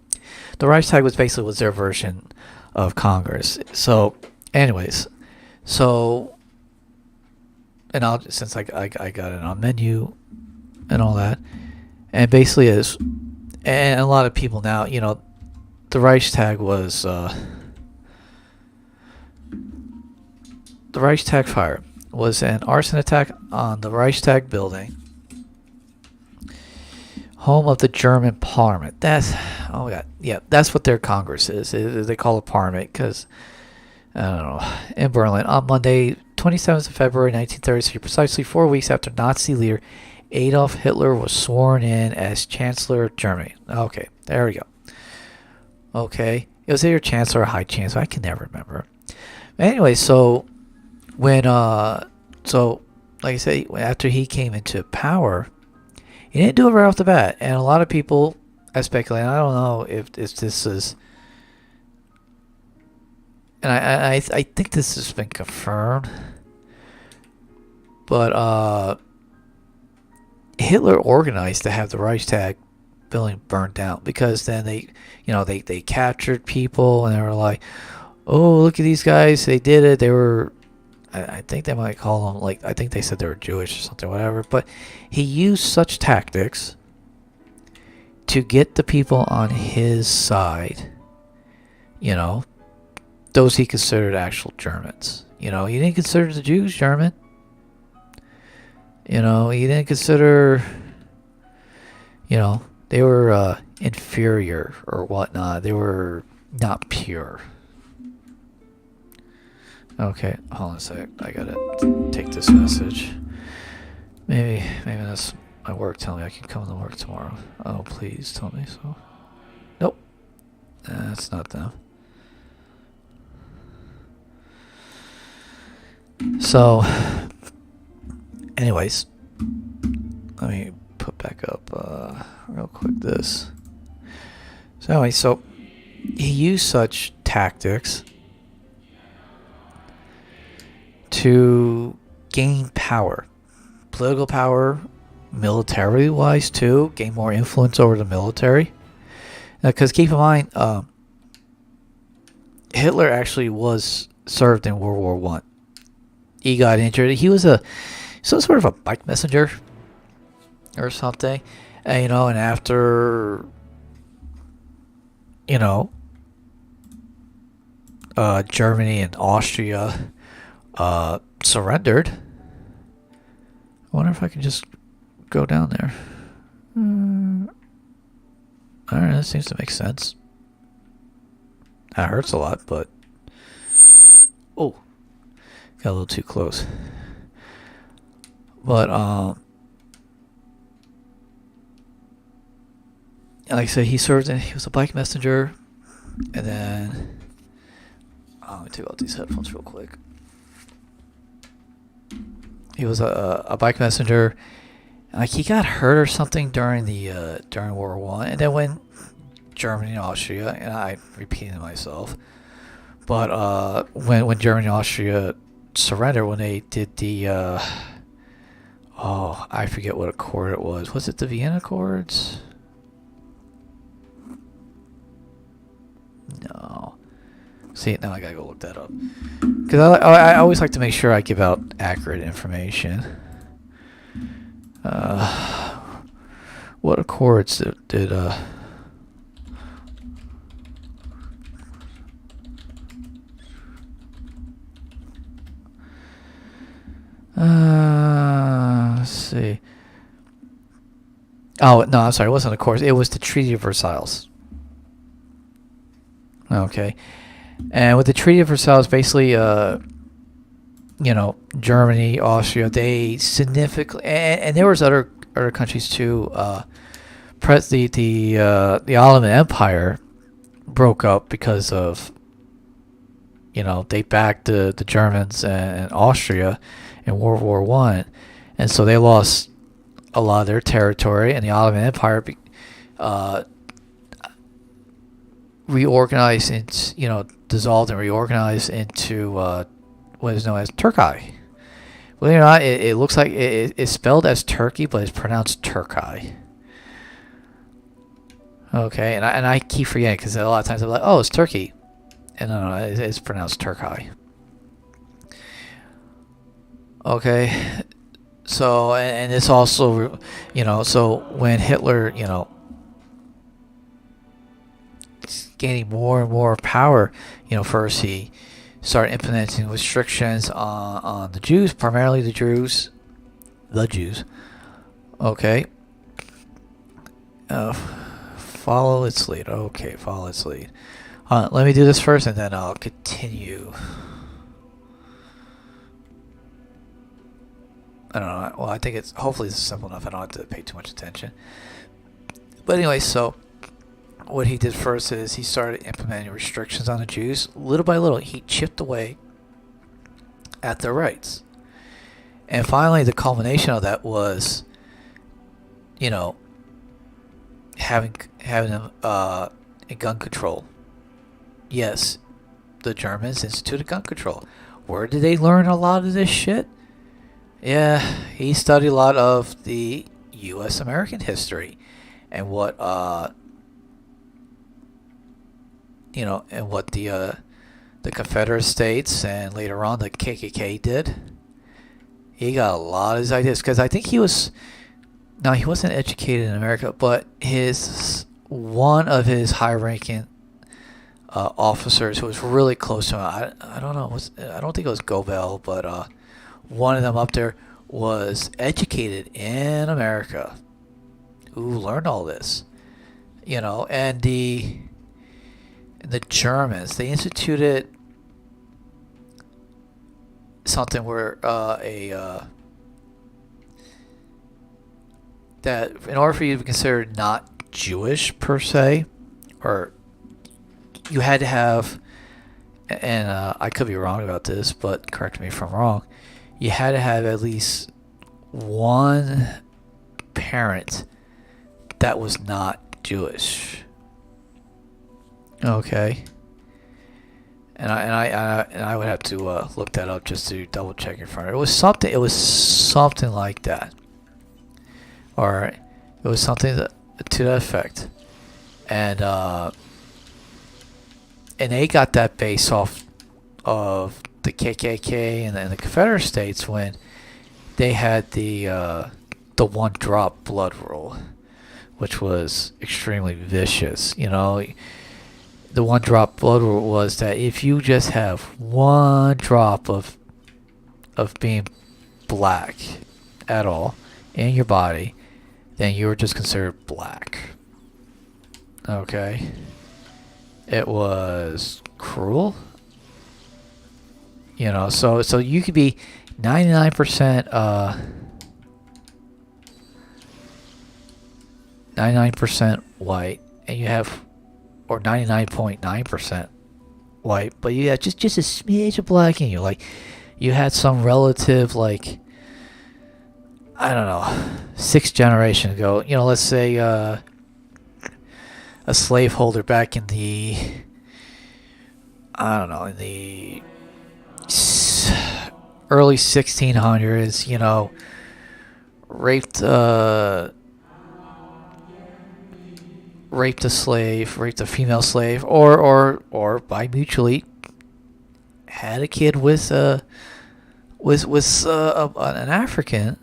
the Reichstag was their version of Congress. So, anyways, and since I got it on menu and all that, and basically and a lot of people now, the Reichstag was the Reichstag fire was an arson attack on the Reichstag building, home of the German Parliament. That's what their Congress is. They call it Parliament because, I don't know, in Berlin on Monday, 27th of February 1933, precisely 4 weeks after Nazi leader Adolf Hitler was sworn in as Chancellor of Germany. Okay, there we go. Okay, It was either Chancellor or High Chancellor. I can never remember. Anyway, so when so like I said, after he came into power, he didn't do it right off the bat, and a lot of people I speculate. I don't know if this is, and I think this has been confirmed, but Hitler organized to have the Reichstag building burned down, because then they captured people and they were like, oh, look at these guys, they did it. They were, I think they might call them, like, I think they said they were Jewish or something, whatever. But he used such tactics to get the people on his side, those he considered actual Germans. He didn't consider the Jews German. He didn't consider, they were inferior or whatnot. They were not pure. Okay, hold on a sec. I gotta take this message. Maybe that's my work telling me I can come to work tomorrow. Oh, please tell me so. Nope. That's not them. So, anyways, let me put back up real quick this. So anyway, so he used such tactics to gain power, political power, military wise too, gain more influence over the military. Because keep in mind, Hitler actually was served in World War One. He got injured. He was some sort of a bike messenger or something, and after Germany and Austria surrendered. I wonder if I can just go down there. I don't know, that seems to make sense. That hurts a lot, but oh, got a little too close. But like I said, he was a bike messenger, and then let me take out these headphones real quick. He was a bike messenger. Like, he got hurt or something during World War One, and then when Germany and Austria, and I'm repeating myself, but when Germany and Austria surrendered, when they did the I forget what accord it was. Was it the Vienna Accords? No. See, now I gotta go look that up. Because I always like to make sure I give out accurate information. What accords did let's see. Oh, no, I'm sorry. It wasn't accords. It was the Treaty of Versailles. Okay. And with the Treaty of Versailles, basically, Germany, Austria, they significantly, and there was other countries too. The Ottoman Empire broke up because of, they backed the Germans and Austria in World War One, and so they lost a lot of their territory, and the Ottoman Empire reorganized into, dissolved and reorganized into what is known as Turkey. Believe it or not, it looks like it's spelled as Turkey, but it's pronounced Turkey. Okay, and I keep forgetting, because a lot of times I'm like, oh, it's Turkey, and no, it's pronounced Turkey. Okay, so and it's also, so when Hitler, gaining more and more power, first he started implementing restrictions on the Jews, primarily the Jews. Okay. Follow its lead. Okay, follow its lead. Let me do this first, and then I'll continue. I don't know. Well, I think hopefully it's simple enough. I don't have to pay too much attention. But anyway, so what he did first is he started implementing restrictions on the Jews. Little by little, he chipped away at their rights. And finally, the culmination of that was, you know, having them in gun control. Yes, the Germans instituted gun control. Where did they learn a lot of this shit? Yeah, he studied a lot of the U.S. American history and what and what the Confederate States and later on the KKK did. He got a lot of his ideas because I think he wasn't educated in America, but one of his high-ranking officers who was really close to him, I don't know, I don't think it was Gobel, but one of them up there was educated in America, who learned all this, and the Germans, they instituted something where that in order for you to be considered not Jewish per se, or you had to have, and I could be wrong about this, but correct me if I'm wrong, you had to have at least one parent that was not Jewish. Okay. And I would have to look that up just to double check in front of it. It was something like that, or it was something to that effect, and they got that based off of the KKK and the Confederate States when they had the one drop blood rule, which was extremely vicious. The one drop blood rule was that if you just have one drop of being black at all in your body, then you were just considered black. Okay? It was cruel. So you could be 99% 99% white, and you have, or 99.9% white, but you had just a smidge of black in you. Like, you had some relative, like, I don't know, 6 generations ago, let's say a slaveholder back in the, I don't know, in the early 1600s, raped a slave, raped a female slave, or by mutually had a kid with an African.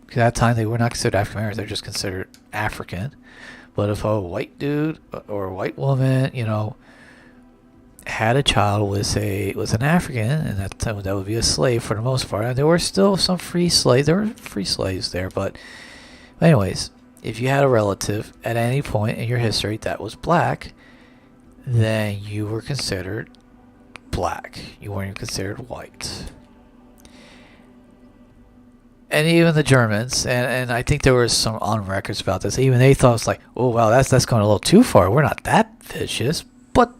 At that time, they were not considered African Americans; they're just considered African. But if a white dude or a white woman, had a child with an African, and that would be a slave for the most part. And there were still some free slaves. There were free slaves there, but anyways. If you had a relative at any point in your history that was black, then you were considered black. You weren't even considered white. And even the Germans, and I think there was some on records about this, even they thought it was like, oh, wow, that's going a little too far. We're not that vicious. But,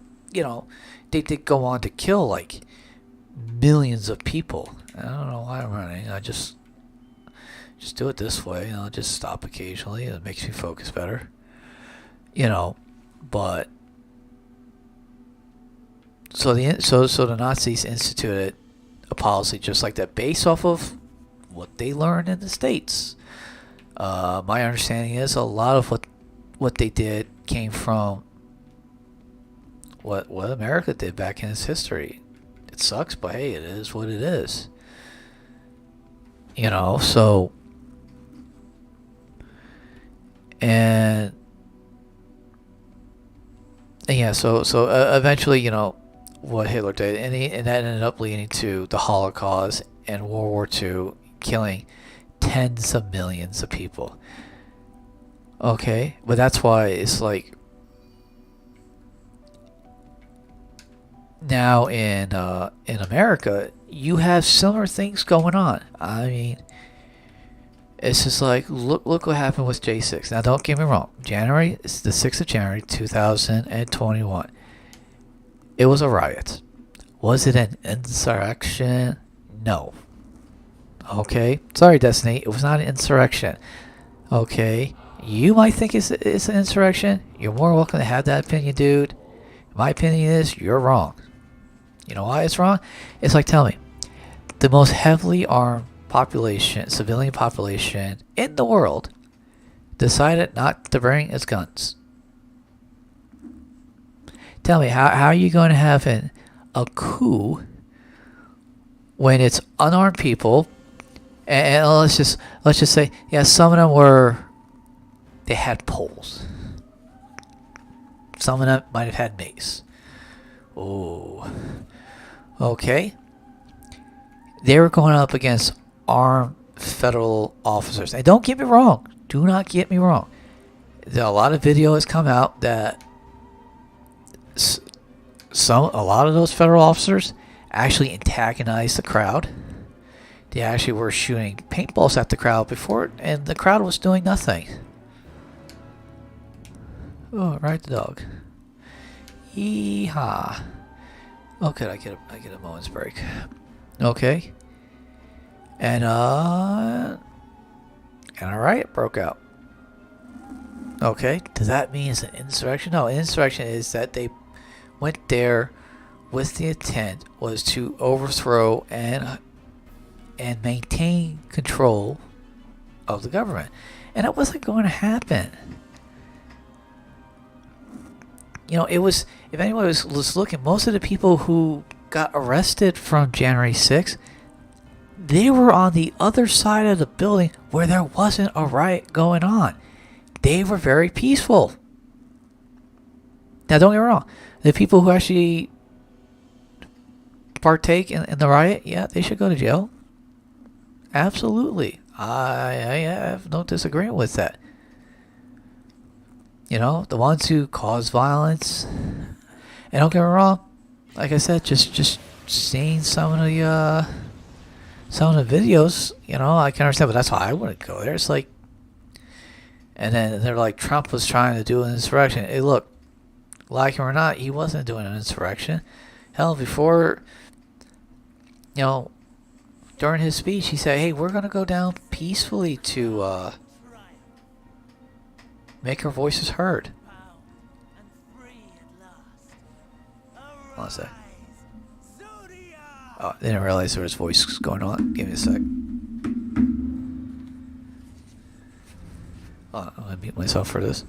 they did go on to kill, like, millions of people. I don't know why I'm running. I just do it this way, just stop occasionally. It makes me focus better. But so the Nazis instituted a policy just like that based off of what they learned in the States. My understanding is a lot of what they did came from what America did back in its history. It sucks, but hey, it is what it is. So And yeah, so eventually, what Hitler did, and that ended up leading to the Holocaust and World War II, killing tens of millions of people. Okay, but that's why it's like now in America, you have similar things going on. I mean, It's just like, look what happened with J6. Now, don't get me wrong. It's the 6th of January, 2021. It was a riot. Was it an insurrection? No. Okay. Sorry, Destiny. It was not an insurrection. Okay. You might think it's an insurrection. You're more welcome to have that opinion, dude. My opinion is you're wrong. You know why it's wrong? It's like, tell me, the most heavily armed population, civilian population in the world, decided not to bring its guns. Tell me, how are you going to have a coup when it's unarmed people? And let's just say, yeah, some of them they had poles. Some of them might have had mace. Oh, okay. They were going up against armed federal officers. And don't get me wrong. Do not get me wrong. A lot of video has come out that a lot of those federal officers actually antagonized the crowd. They actually were shooting paintballs at the crowd before, and the crowd was doing nothing. Oh, ride the dog. Yeehaw. Okay, I get a moment's break. Okay. And a riot broke out. Okay, does that mean it's an insurrection? No, an insurrection is that they went there with the intent was to overthrow and maintain control of the government. And it wasn't going to happen. You know, it was, if anyone was looking, most of the people who got arrested from January 6th, they were on the other side of the building where there wasn't a riot going on. They were very peaceful. Now, don't get me wrong. The people who actually partake in the riot, yeah, they should go to jail. Absolutely. I have no disagreement with that. You know, the ones who cause violence. And don't get me wrong. Like I said, just seeing some of the videos, you know, I can understand, but that's why I wouldn't go there. It's like, and then they're like, Trump was trying to do an insurrection. Hey, look, like him or not, he wasn't doing an insurrection. Hell, before, you know, during his speech, he said, hey, we're going to go down peacefully to make our voices heard. Hold on a sec. Oh, I didn't realize there was voice going on. Give me a sec. Oh, I'm going to mute myself for this.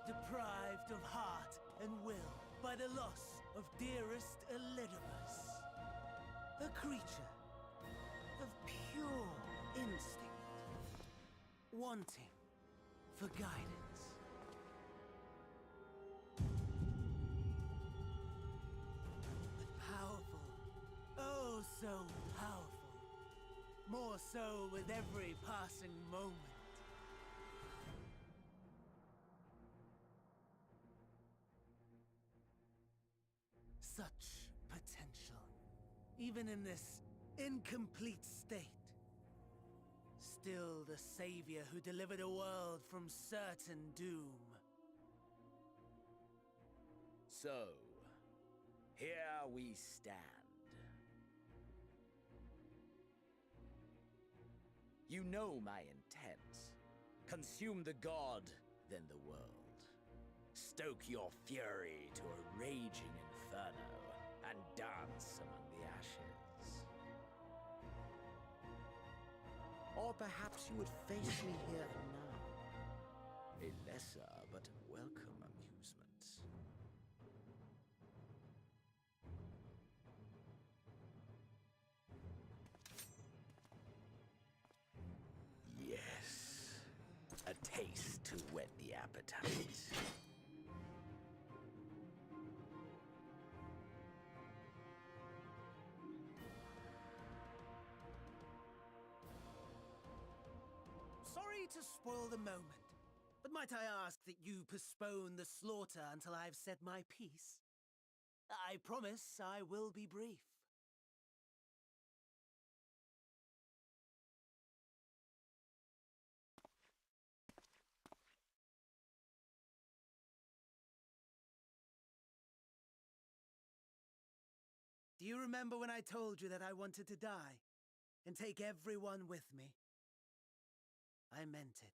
Deprived of heart and will by the loss of dearest Elidibus, a creature of pure instinct, wanting for guidance. But powerful, oh so powerful, more so with every passing moment. Such potential, even in this incomplete state. Still the savior who delivered a world from certain doom. So, here we stand. You know my intent. Consume the god, then the world. Stoke your fury to a raging inferno, and dance among the ashes. Or perhaps you would face me here and now. A lesser but welcome amusement. Yes, a taste to whet the appetite. Sorry to spoil the moment, but might I ask that you postpone the slaughter until I've said my piece? I promise I will be brief. Do you remember when I told you that I wanted to die and take everyone with me? I meant it.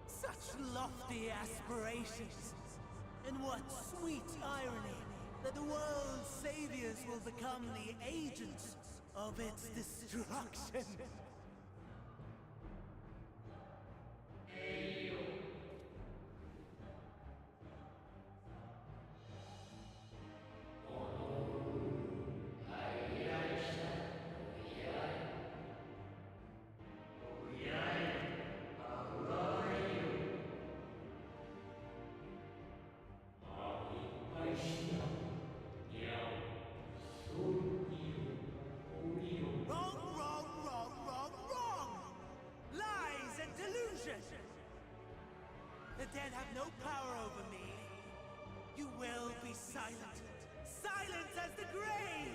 Such lofty aspirations! And what sweet irony that the world's saviors will become the agents of its destruction! Wrong, wrong, wrong, wrong, wrong! Lies and delusion! The dead have no power over me. You will be silent. Silent as the grave!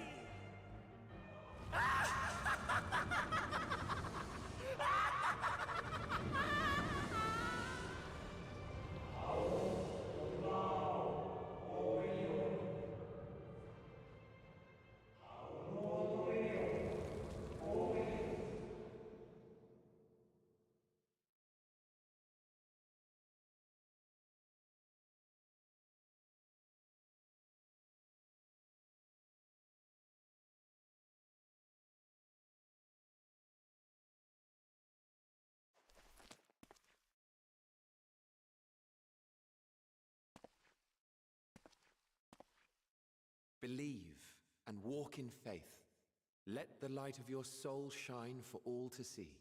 Believe and walk in faith. Let the light of your soul shine for all to see.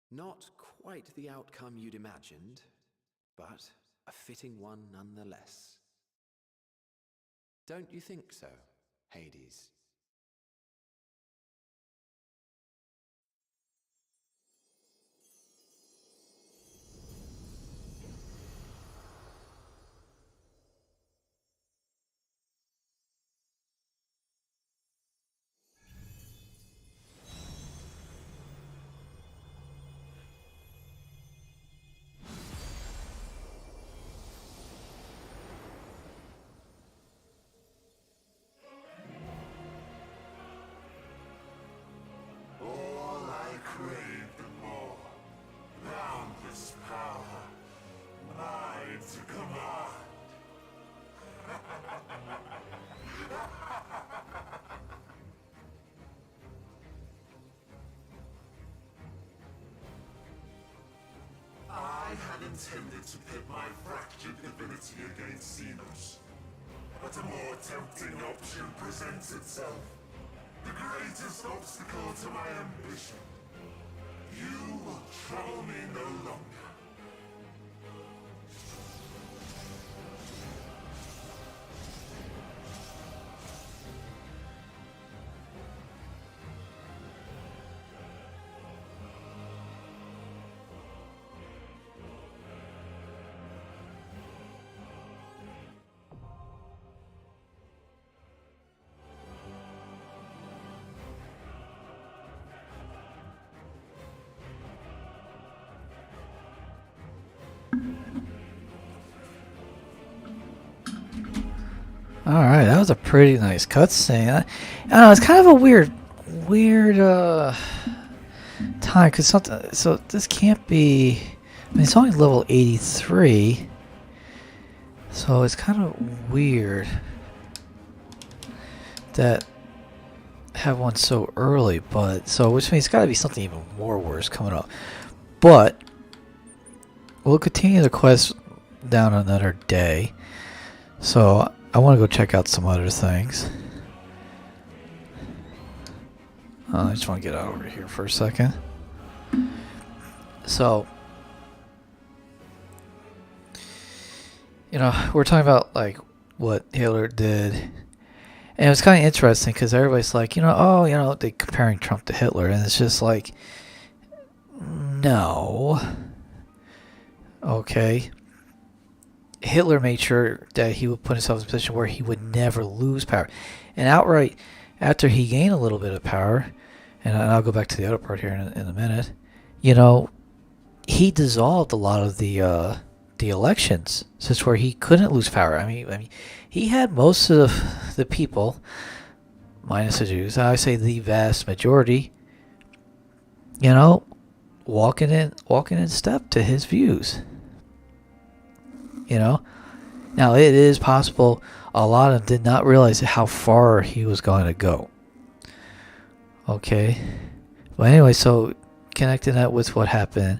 Not quite the outcome you'd imagined, but a fitting one nonetheless. Don't you think so, Hades? All I craved and more. Boundless power. Mine to command. I had intended to pit my fractured divinity against Xenos. But a more tempting option presents itself. The greatest obstacle to my ambition. You will trouble me no longer. Alright, that was a pretty nice cutscene. I don't know, it's kind of a weird time, because something, so this can't be, I mean, it's only level 83, so it's kind of weird that have one so early, but, so, which means it's got to be something even more worse coming up. But we'll continue the quest down another day, so I want to go check out some other things. I just want to get out over here for a second. So, you know, we're talking about like what Hitler did, and it was kind of interesting because everybody's like, you know, oh, you know, they comparing Trump to Hitler, and it's just like, no. Okay. Hitler made sure that he would put himself in a position where he would never lose power. And outright, after he gained a little bit of power, and I'll go back to the other part here in a minute, you know, he dissolved a lot of the elections, such where he couldn't lose power. I mean, he had most of the people, minus the Jews, I say the vast majority, you know, walking in step to his views. You know, now it is possible a lot of them did not realize how far he was going to go. Okay, but anyway, so connecting that with what happened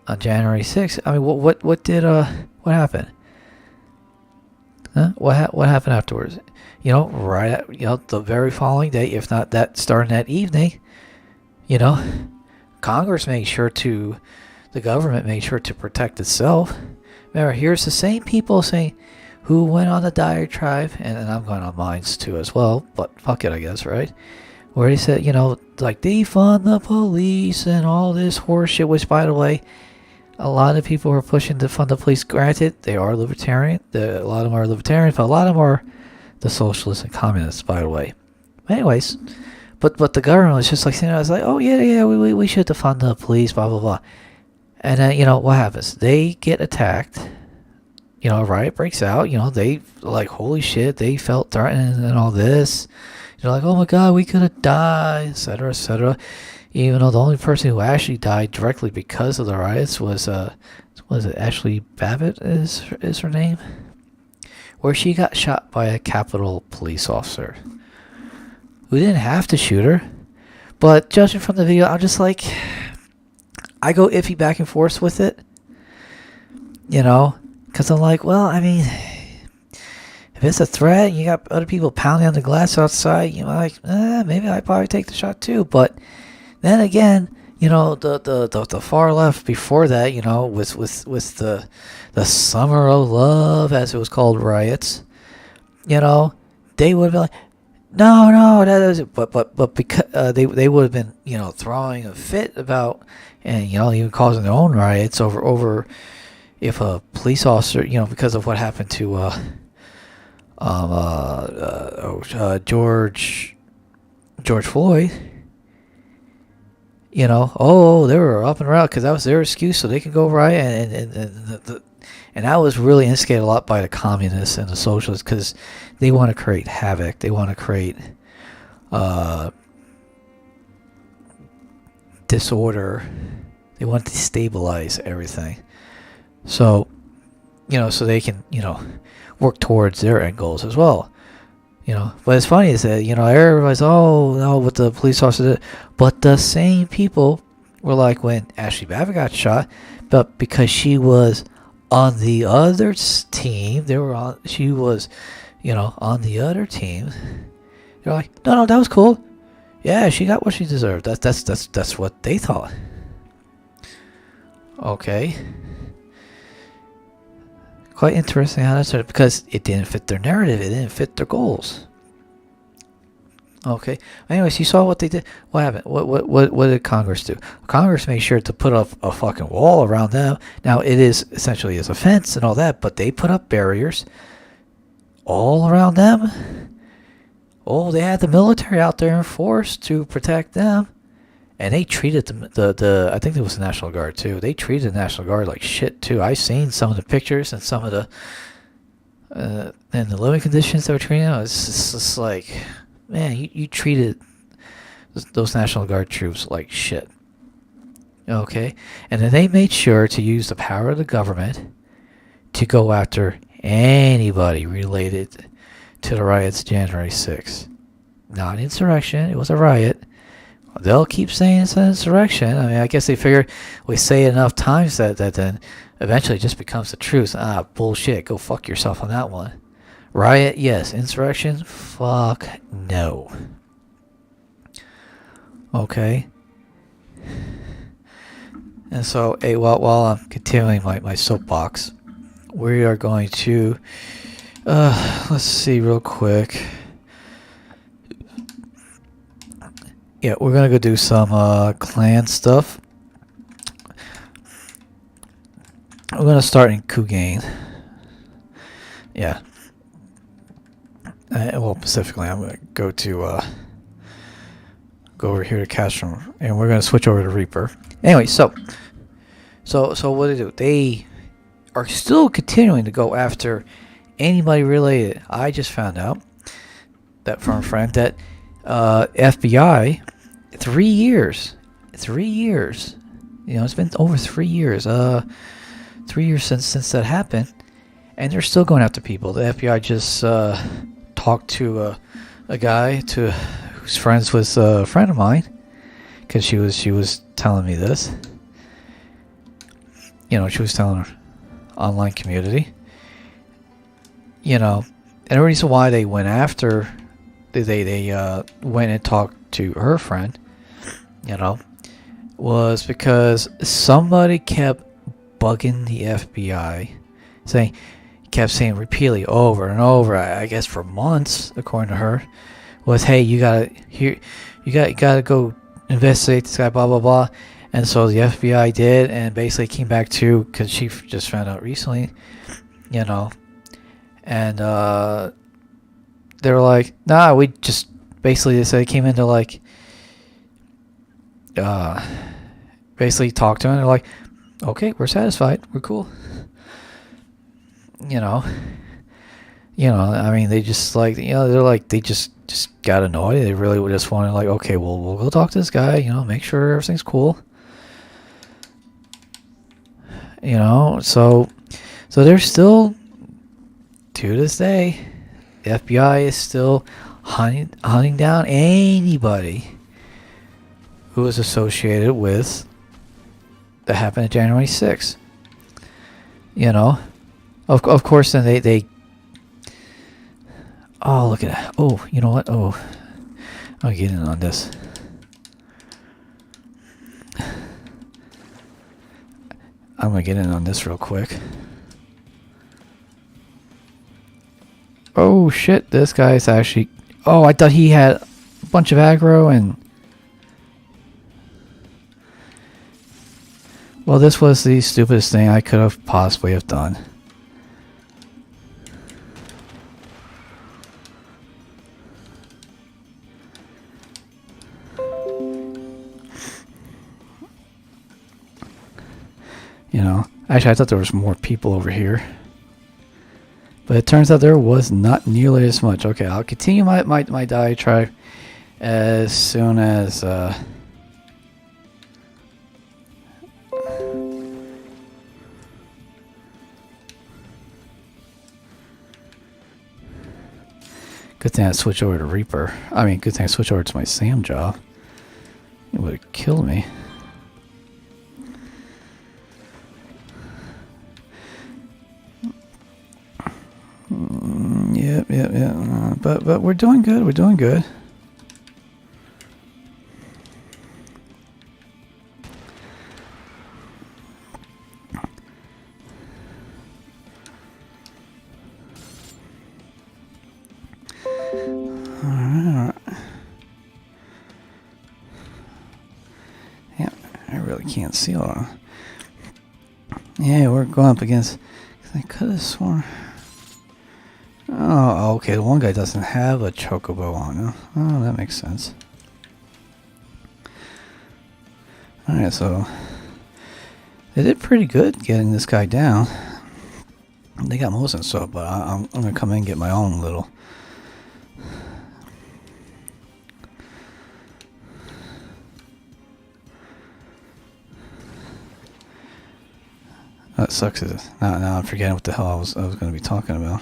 on January 6th. I mean, what happened? Huh? What happened afterwards? You know, right at, you know, the very following day, if not that, starting that evening, you know, Congress made sure to, the government made sure to protect itself. Remember, here's the same people saying who went on the diatribe, and I'm going on mines too as well, but fuck it, I guess, right? Where he said, you know, like, defund the police and all this horseshit, which, by the way, a lot of people are pushing to fund the police. Granted, they are libertarian. A lot of them are libertarians, but a lot of them are the socialists and communists, by the way. But anyways, but the government was just like, you know, it's like, oh yeah, we should defund the police, blah blah blah. And then, you know, what happens? They get attacked. You know, a riot breaks out. You know, they like, holy shit, they felt threatened and all this. You're like, oh my god, we could have died, etc., etc. Even though the only person who actually died directly because of the riots was it Ashley Babbitt is her name? Where she got shot by a Capitol police officer who didn't have to shoot her. But judging from the video, I'm just like, I go iffy back and forth with it. You know? Because I'm like, well, I mean, if it's a threat, you got other people pounding on the glass outside, you know, like, maybe I'd probably take the shot too. But then again, you know, the far left before that, you know, with the Summer of Love, as it was called, riots, you know, they would have been like, no, that isn't. But because they would have been, you know, throwing a fit about, and, you know, even causing their own riots over if a police officer, you know, because of what happened to George Floyd. You know, they were up and around because that was their excuse, so they can go riot, and that was really instigated a lot by the communists and the socialists because they want to create havoc. They want to create disorder. They want to destabilize everything. So, you know, so they can, you know, work towards their end goals as well. You know, but it's funny is that, you know, everybody's, oh, no, what the police officer did. But the same people were like when Ashley Babbitt got shot, but because she was on the other team, she was, you know, on the other team. They're like, no, that was cool. Yeah, she got what she deserved. That's what they thought. Okay. Quite interesting how that started, because it didn't fit their narrative. It didn't fit their goals. Okay. Anyways, you saw what they did. What happened? What did Congress do? Congress made sure to put up a fucking wall around them. Now, it is essentially as a fence and all that, but they put up barriers all around them. Oh, they had the military out there in force to protect them. And they treated the I think it was the National Guard too. They treated the National Guard like shit too. I've seen some of the pictures and some of the and the living conditions they were treating them, it's just like, man, you treated those National Guard troops like shit. Okay? And then they made sure to use the power of the government to go after anybody related to the riots January 6th. Not insurrection, it was a riot. They'll keep saying it's an insurrection. I mean, I guess they figure we say it enough times that then eventually it just becomes the truth. Ah, bullshit. Go fuck yourself on that one. Riot, yes. Insurrection, fuck no. Okay. And so, hey, while I'm continuing my soapbox, we are going to, let's see real quick. Yeah, we're gonna go do some clan stuff. We're gonna start in Kugain. Yeah. Well, specifically, I'm gonna go over here to Castrum, and we're gonna switch over to Reaper. Anyway, so what do? They are still continuing to go after anybody related. I just found out that from a friend that FBI. 3 years. 3 years. You know, it's been over 3 years. 3 years since that happened, and they're still going after people. The FBI just talked to a guy who's friends with a friend of mine, because she was telling me this. You know, she was telling her online community. You know, and the reason why they went after, they went and talked to her friend, you know, was because somebody kept bugging the FBI, kept saying repeatedly over and over, I guess for months, according to her, was, hey, you gotta go investigate this guy, blah blah blah. And so the FBI did, and basically came back to, because she just found out recently, you know, and they were like, nah, we just basically, they said they came in to like basically talk to him, and they're like, okay, we're satisfied, we're cool. You know, I mean, they just like, you know, they're like, they just got annoyed. They really just wanted, like, okay, well, we'll go talk to this guy, you know, make sure everything's cool. You know, so they're still, to this day, the FBI is still hunting down anybody who is associated with that happened on January 6th. You know, of course, then they oh, look at that. Oh, you know what? Oh, I'll get in on this. I'm gonna get in on this real quick. Oh shit, this guy's actually... Oh, I thought he had a bunch of aggro and... Well, this was the stupidest thing I could have possibly have done. You know, actually I thought there was more people over here. But it turns out there was not nearly as much. Okay, I'll continue my diatribe as soon as... Good thing I switched over to Reaper. I mean, good thing I switched over to my SAM job. It would have killed me. Yep. But we're doing good. We're doing good. Alright. Yeah, I really can't see all of them. Yeah, we're going up against... I could have sworn... Oh, okay, the one guy doesn't have a chocobo on him. Oh, that makes sense. Alright, so... They did pretty good getting this guy down. They got most and stuff, but I'm gonna come in and get my own little. That sucks. Now I'm forgetting what the hell I was going to be talking about.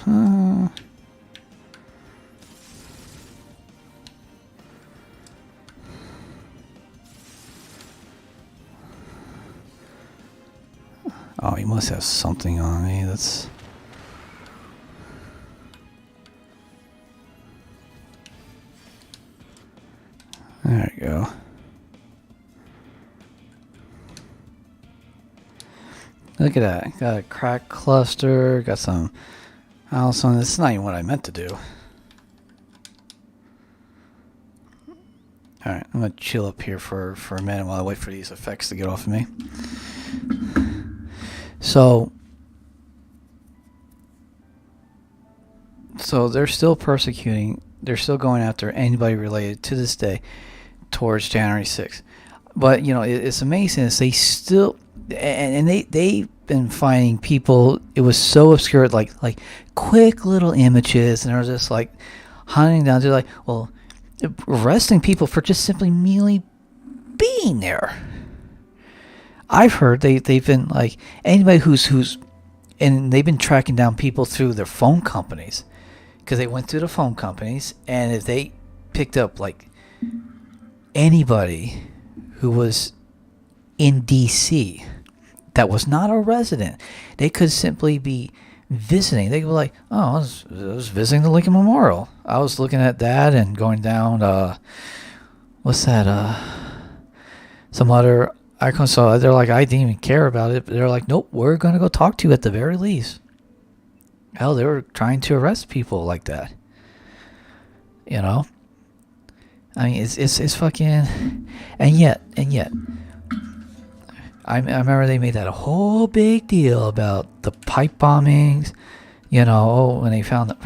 Oh, he must have something on me. That's. There you go. Look at that. Got a crack cluster. Got some house on. This is not even what I meant to do. Alright, I'm going to chill up here for a minute while I wait for these effects to get off of me. So they're still persecuting. They're still going after anybody related to this day towards January 6th. But, you know, it's amazing is they still... And they've been finding people. It was so obscure, like quick little images, and they're just like hunting down. They're like, well, arresting people for just simply merely being there. I've heard they've been like anybody who's and they've been tracking down people through their phone companies because they went through the phone companies, and if they picked up like anybody who was in DC that was not a resident, they could simply be visiting. They could be like, oh, I was visiting the Lincoln Memorial. I was looking at that and going down, what's that, some other icon. So they're like, I didn't even care about it. But they're like, nope, we're going to go talk to you at the very least. Hell, they were trying to arrest people like that. You know? I mean, it's fucking... And yet... I remember they made that a whole big deal about the pipe bombings, you know, when they found the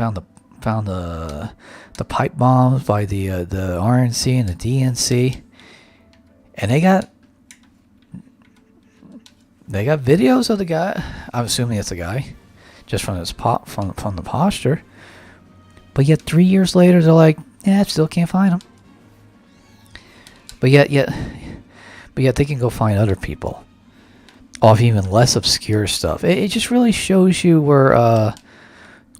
pipe bombs by the RNC and the DNC, and they got videos of the guy. I'm assuming it's a guy, just from his from the posture. But yet 3 years later, they're like, yeah, still can't find him. But yet they can go find other people off even less obscure stuff. It just really shows you where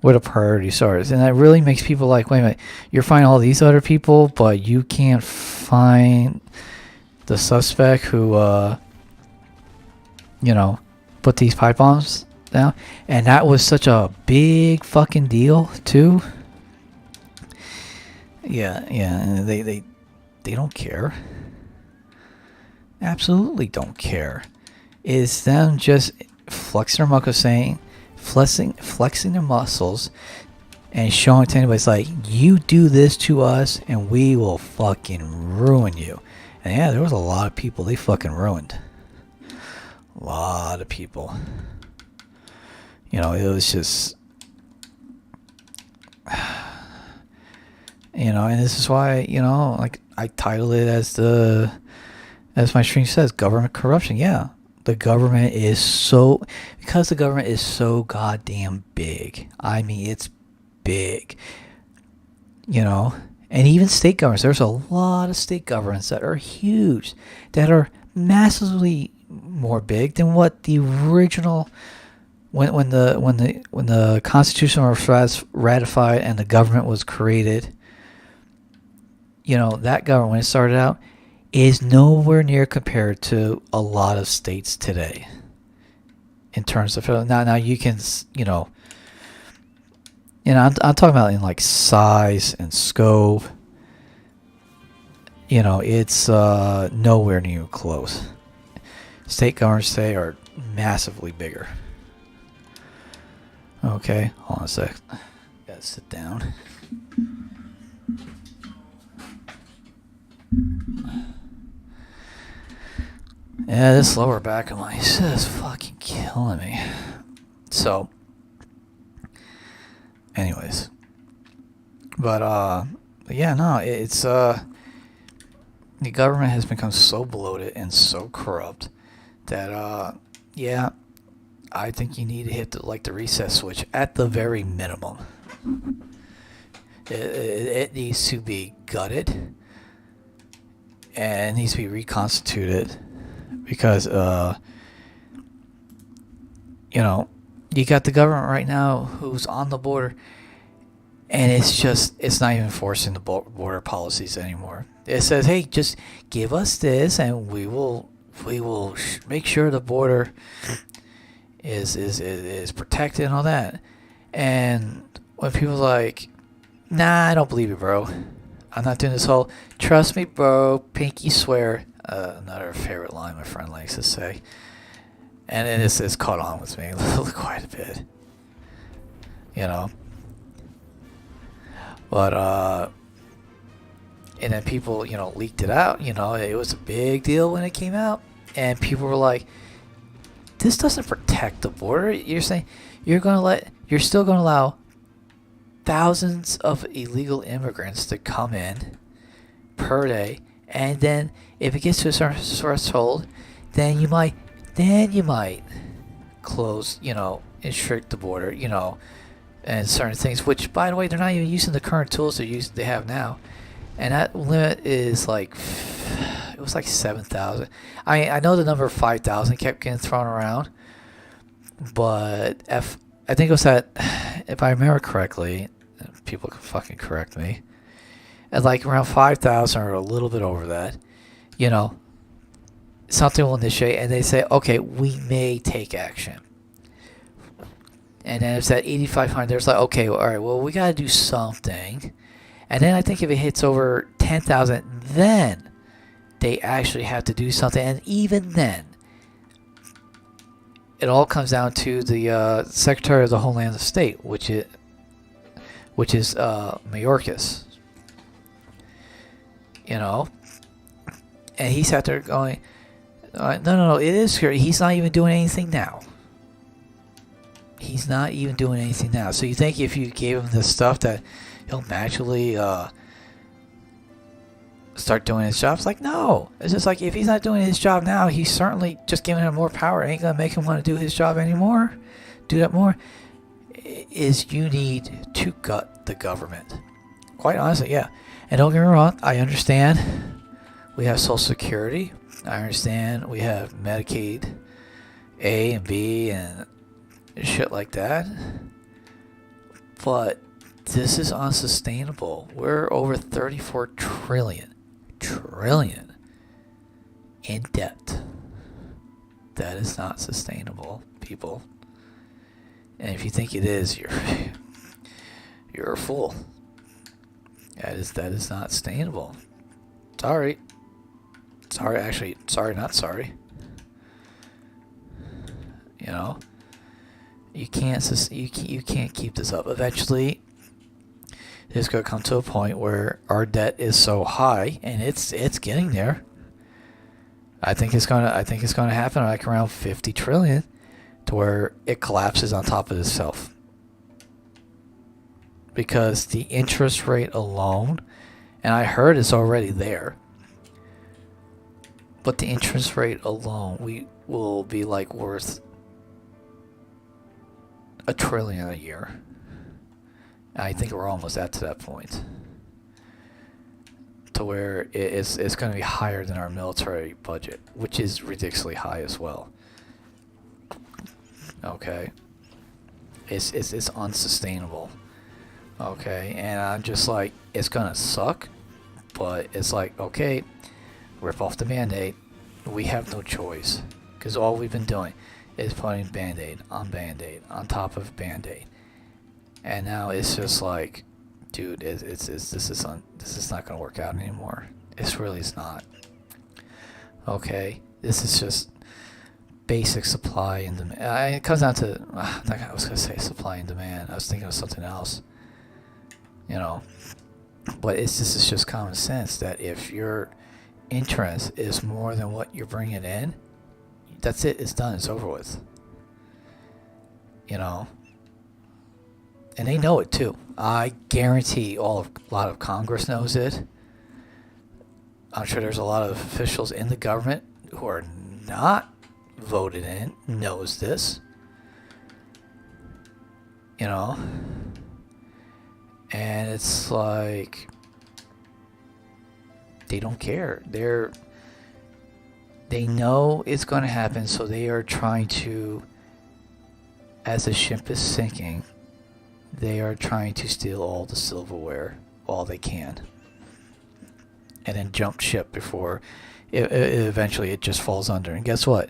the priorities are, and that really makes people like, wait a minute, you're finding all these other people, but you can't find the suspect who, you know, put these pipe bombs down, and that was such a big fucking deal too. Yeah, and they don't care. Absolutely don't care. It's them just flexing their muscles, flexing their muscles, and showing to anybody, it's like, you do this to us, and we will fucking ruin you. And yeah, there was a lot of people they fucking ruined. A lot of people. You know, it was just... You know, and this is why, you know, like, I titled it as my stream says, government corruption. Yeah. The government is so... Because the government is so goddamn big. I mean, it's big. You know? And even state governments. There's a lot of state governments that are huge. That are massively more big than what the original... When the Constitution was ratified and the government was created... You know, that government, when it started out, is nowhere near compared to a lot of states today. In terms of... Now you can, you know... I'm talking about in, like, size and scope. You know, it's nowhere near close. State governments today are massively bigger. Okay, hold on a sec. Gotta sit down. Yeah, this lower back of mine is just fucking killing me. So, anyways. But yeah, no, it's, the government has become so bloated and so corrupt that, yeah, I think you need to hit the reset switch at the very minimum. It needs to be gutted, and it needs to be reconstituted, because you know, you got the government right now who's on the border, and it's not even enforcing the border policies anymore. It says, hey, just give us this, and we will make sure the border is protected and all that. And when people are like, nah, I don't believe you, bro. I'm not doing this whole trust me, bro, pinky swear. Another favorite line my friend likes to say. And it's caught on with me quite a bit. You know? But, and then people, leaked it out. It was a big deal when it came out. And people were like, this doesn't protect the border. You're saying you're still going to allow thousands of illegal immigrants to come in per day. And then if it gets to a certain threshold, then you might close, and restrict the border, and certain things, which, by the way, they're not even using the current tools they have now. And that limit is it was like 7,000. I know the number 5,000 kept getting thrown around, but I think it was at, if I remember correctly, people can fucking correct me, at around 5,000 or a little bit over that, something will initiate, and they say, okay, we may take action. And then it's at 8,500. There's okay, all right, well, we got to do something. And then I think if it hits over 10,000, then they actually have to do something. And even then, it all comes down to the Secretary of the Homeland State, which is Mayorkas. And he sat there going, no, it is scary. He's not even doing anything now. He's not even doing anything now. So you think if you gave him this stuff that he'll magically start doing his job? It's no. It's just if he's not doing his job now, he's certainly just giving him more power. It ain't going to make him want to do his job anymore. Do that more. You need to gut the government. Quite honestly, yeah. And don't get me wrong, I understand we have Social Security. I understand we have Medicaid A and B and shit like that. But this is unsustainable. We're over 34 trillion in debt. That is not sustainable, people. And if you think it is, you're a fool. That is not sustainable. Sorry, actually, sorry, not sorry. You can't keep this up. Eventually, it's going to come to a point where our debt is so high, and it's getting there. I think it's gonna happen around 50 trillion, to where it collapses on top of itself. Because the interest rate alone, and I heard it's already there, but the interest rate alone, we will be worth $1 trillion a year. I think we're almost to that point, to where it's going to be higher than our military budget, which is ridiculously high as well. Okay, it's unsustainable. Okay, and I'm just it's gonna suck, but it's okay, rip off the Band-Aid. We have no choice, because all we've been doing is putting Band-Aid on top of Band-Aid. And now it's just dude, this is not gonna work out anymore. This really is not. Okay, this is just basic supply and demand. It comes down to, I was gonna say supply and demand. I was thinking of something else. But this is just common sense, that if your interest is more than what you're bringing in, that's it. It's done. It's over with. And they know it too. I guarantee a lot of Congress knows it. I'm sure there's a lot of officials in the government who are not voted in knows this. you know? And it's like they don't care. They know it's going to happen, so they are trying to, as the ship is sinking, they are trying to steal all the silverware, all they can, and then jump ship before eventually it just falls under. And guess what?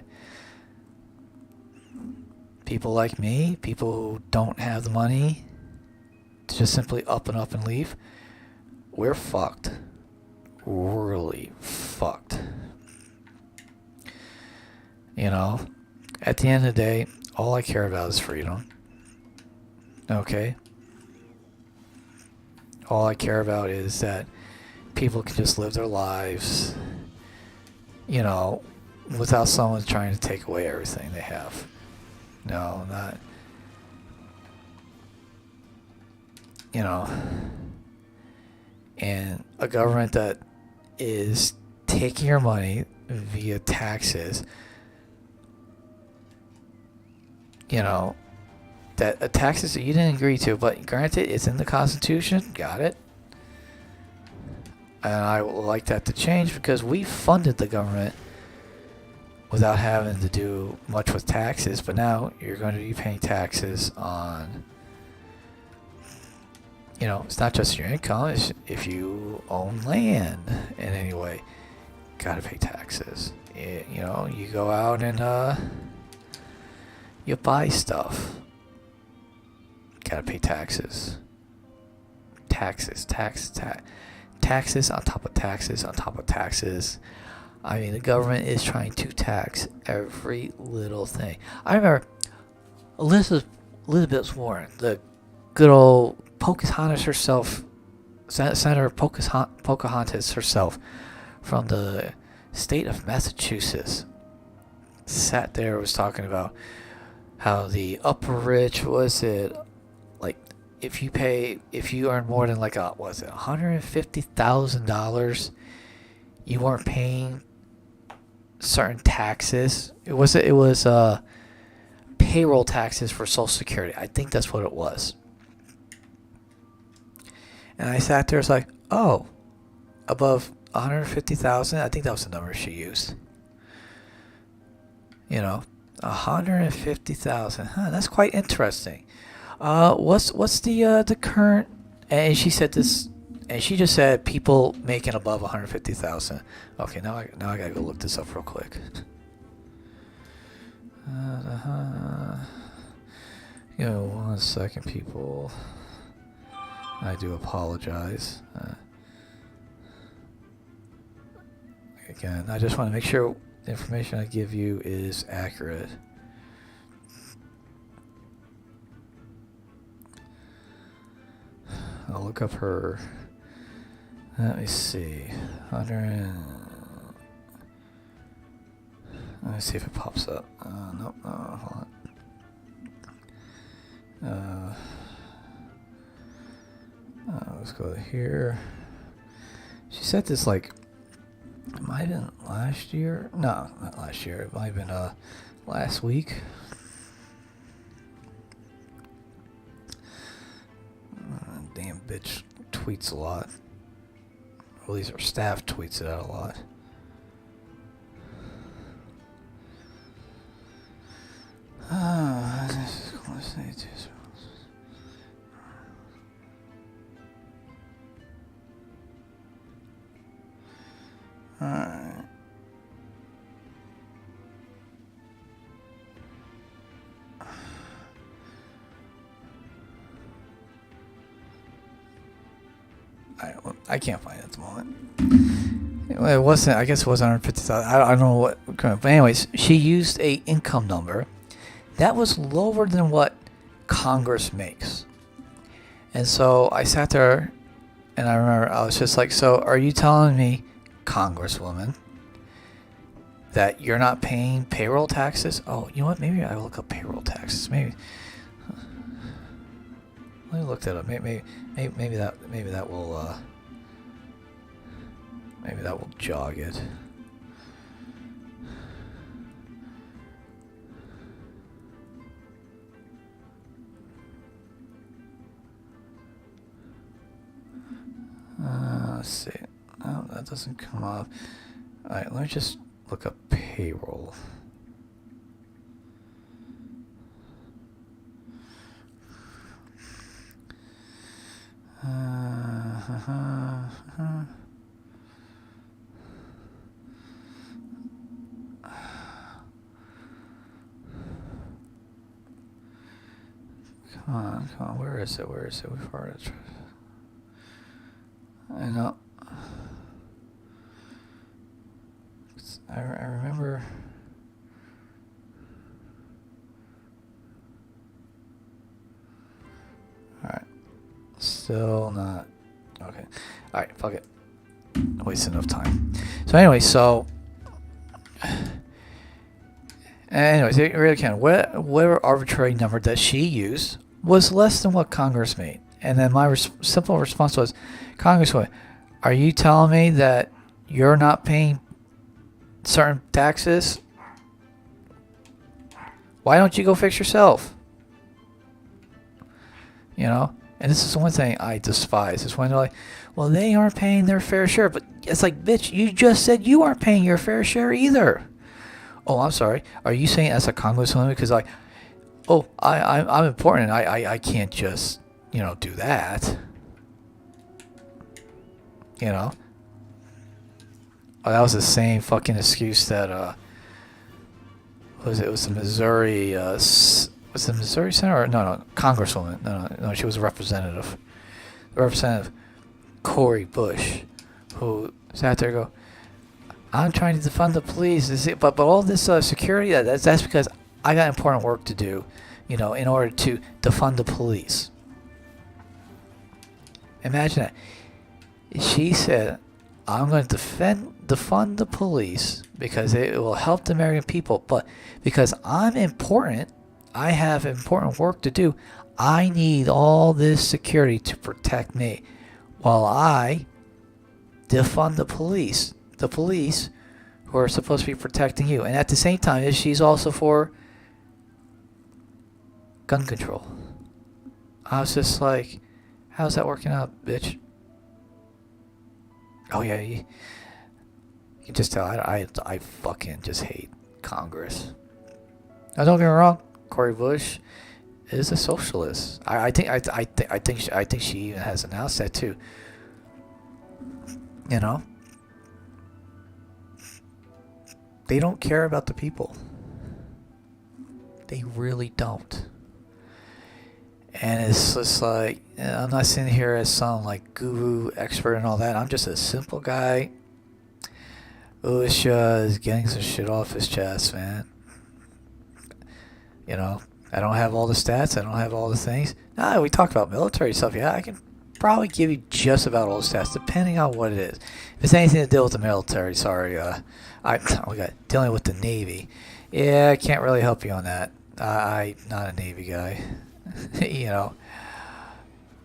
People like me, people who don't have the money to just simply up and leave, we're fucked. Really fucked. You know, at the end of the day, all I care about is freedom. Okay? All I care about is that people can just live their lives, you know, without someone trying to take away everything they have. No, not, you know, and a government that is taking your money via taxes, you know, that taxes that you didn't agree to, but granted, it's in the Constitution, got it. And I would like that to change because we funded the government without having to do much with taxes, but now you're going to be paying taxes on, you know, it's not just your income, it's if you own land in any way, gotta pay taxes. You know, you go out and you buy stuff, gotta pay taxes. Taxes on top of taxes on top of taxes. I mean, the government is trying to tax every little thing. I remember Elizabeth Warren, the good old Pocahontas herself, Senator Pocahontas herself, from the state of Massachusetts, sat there, was talking about how the upper rich, was it like if you earn more than like $150,000, you weren't paying certain taxes. It was payroll taxes for Social Security. I think that's what it was. And I sat there, it's like, oh, above 150,000. I think that was the number she used. You know, 150,000. Huh, that's quite interesting. What's the current? And she said this, and she just said people making above 150,000. Okay, now I gotta go look this up real quick. You know, 1 second, people. I do apologize. Again, I just want to make sure the information I give you is accurate. I'll look up her. Let me see. Let me see if it pops up. Nope. Hold on. Let's go to here. She said this like, it might have been last year. No, not last year. It might have been last week. Damn bitch tweets a lot. Or at least her staff tweets it out a lot. Alright. I can't find it at the moment. It wasn't. I guess it was 150,000. I don't know what. But anyways, she used a income number that was lower than what Congress makes. And so I sat there, and I remember I was just like, "So are you telling me, Congresswoman, that you're not paying payroll taxes?" Oh, you know what? Maybe I'll look up payroll taxes. Maybe. Let me look that up. Maybe that will. Maybe that will jog it. That doesn't come up. Alright, let me just look up payroll. Come on, where is it? We've already tried. I know. I remember. Alright. Still not. Okay. Alright, fuck it. Wasted enough time. So anyway, anyways, it really can. Whatever arbitrary number that she used was less than what Congress made. And then my simple response was, Congresswoman, are you telling me that you're not paying certain taxes? Why don't you go fix yourself? You know? And this is one thing I despise. Is when they're like, well, they aren't paying their fair share. But it's like, bitch, you just said you aren't paying your fair share either. Oh, I'm sorry. Are you saying as a congresswoman? Because like, oh, I'm important. I can't just, do that. You know? Oh, that was the same fucking excuse that, it was the Missouri, was it Missouri Senator? Or, no, Congresswoman. No, she was a representative. Representative Cori Bush, who sat there and go, I'm trying to defund the police. But all this security, that's because I got important work to do, in order to defund the police. Imagine that. She said, I'm going to defund the police because it will help the American people. But because I'm important, I have important work to do, I need all this security to protect me while I defund the police. The police who are supposed to be protecting you. And at the same time, she's also for gun control. I was just like, how's that working out, bitch? Oh yeah, you can just tell I fucking just hate Congress. Now don't get me wrong, Cori Bush is a socialist. I think she even has announced that too. They don't care about the people. They really don't. And it's just like, I'm not sitting here as some like guru expert and all that. I'm just a simple guy who is just getting some shit off his chest, man. I don't have all the stats. I don't have all the things. Nah, we talked about military stuff. Yeah, I can probably give you just about all the stats, depending on what it is. If it's anything to deal with the military, sorry. We got dealing with the Navy. Yeah, I can't really help you on that. I'm not a Navy guy.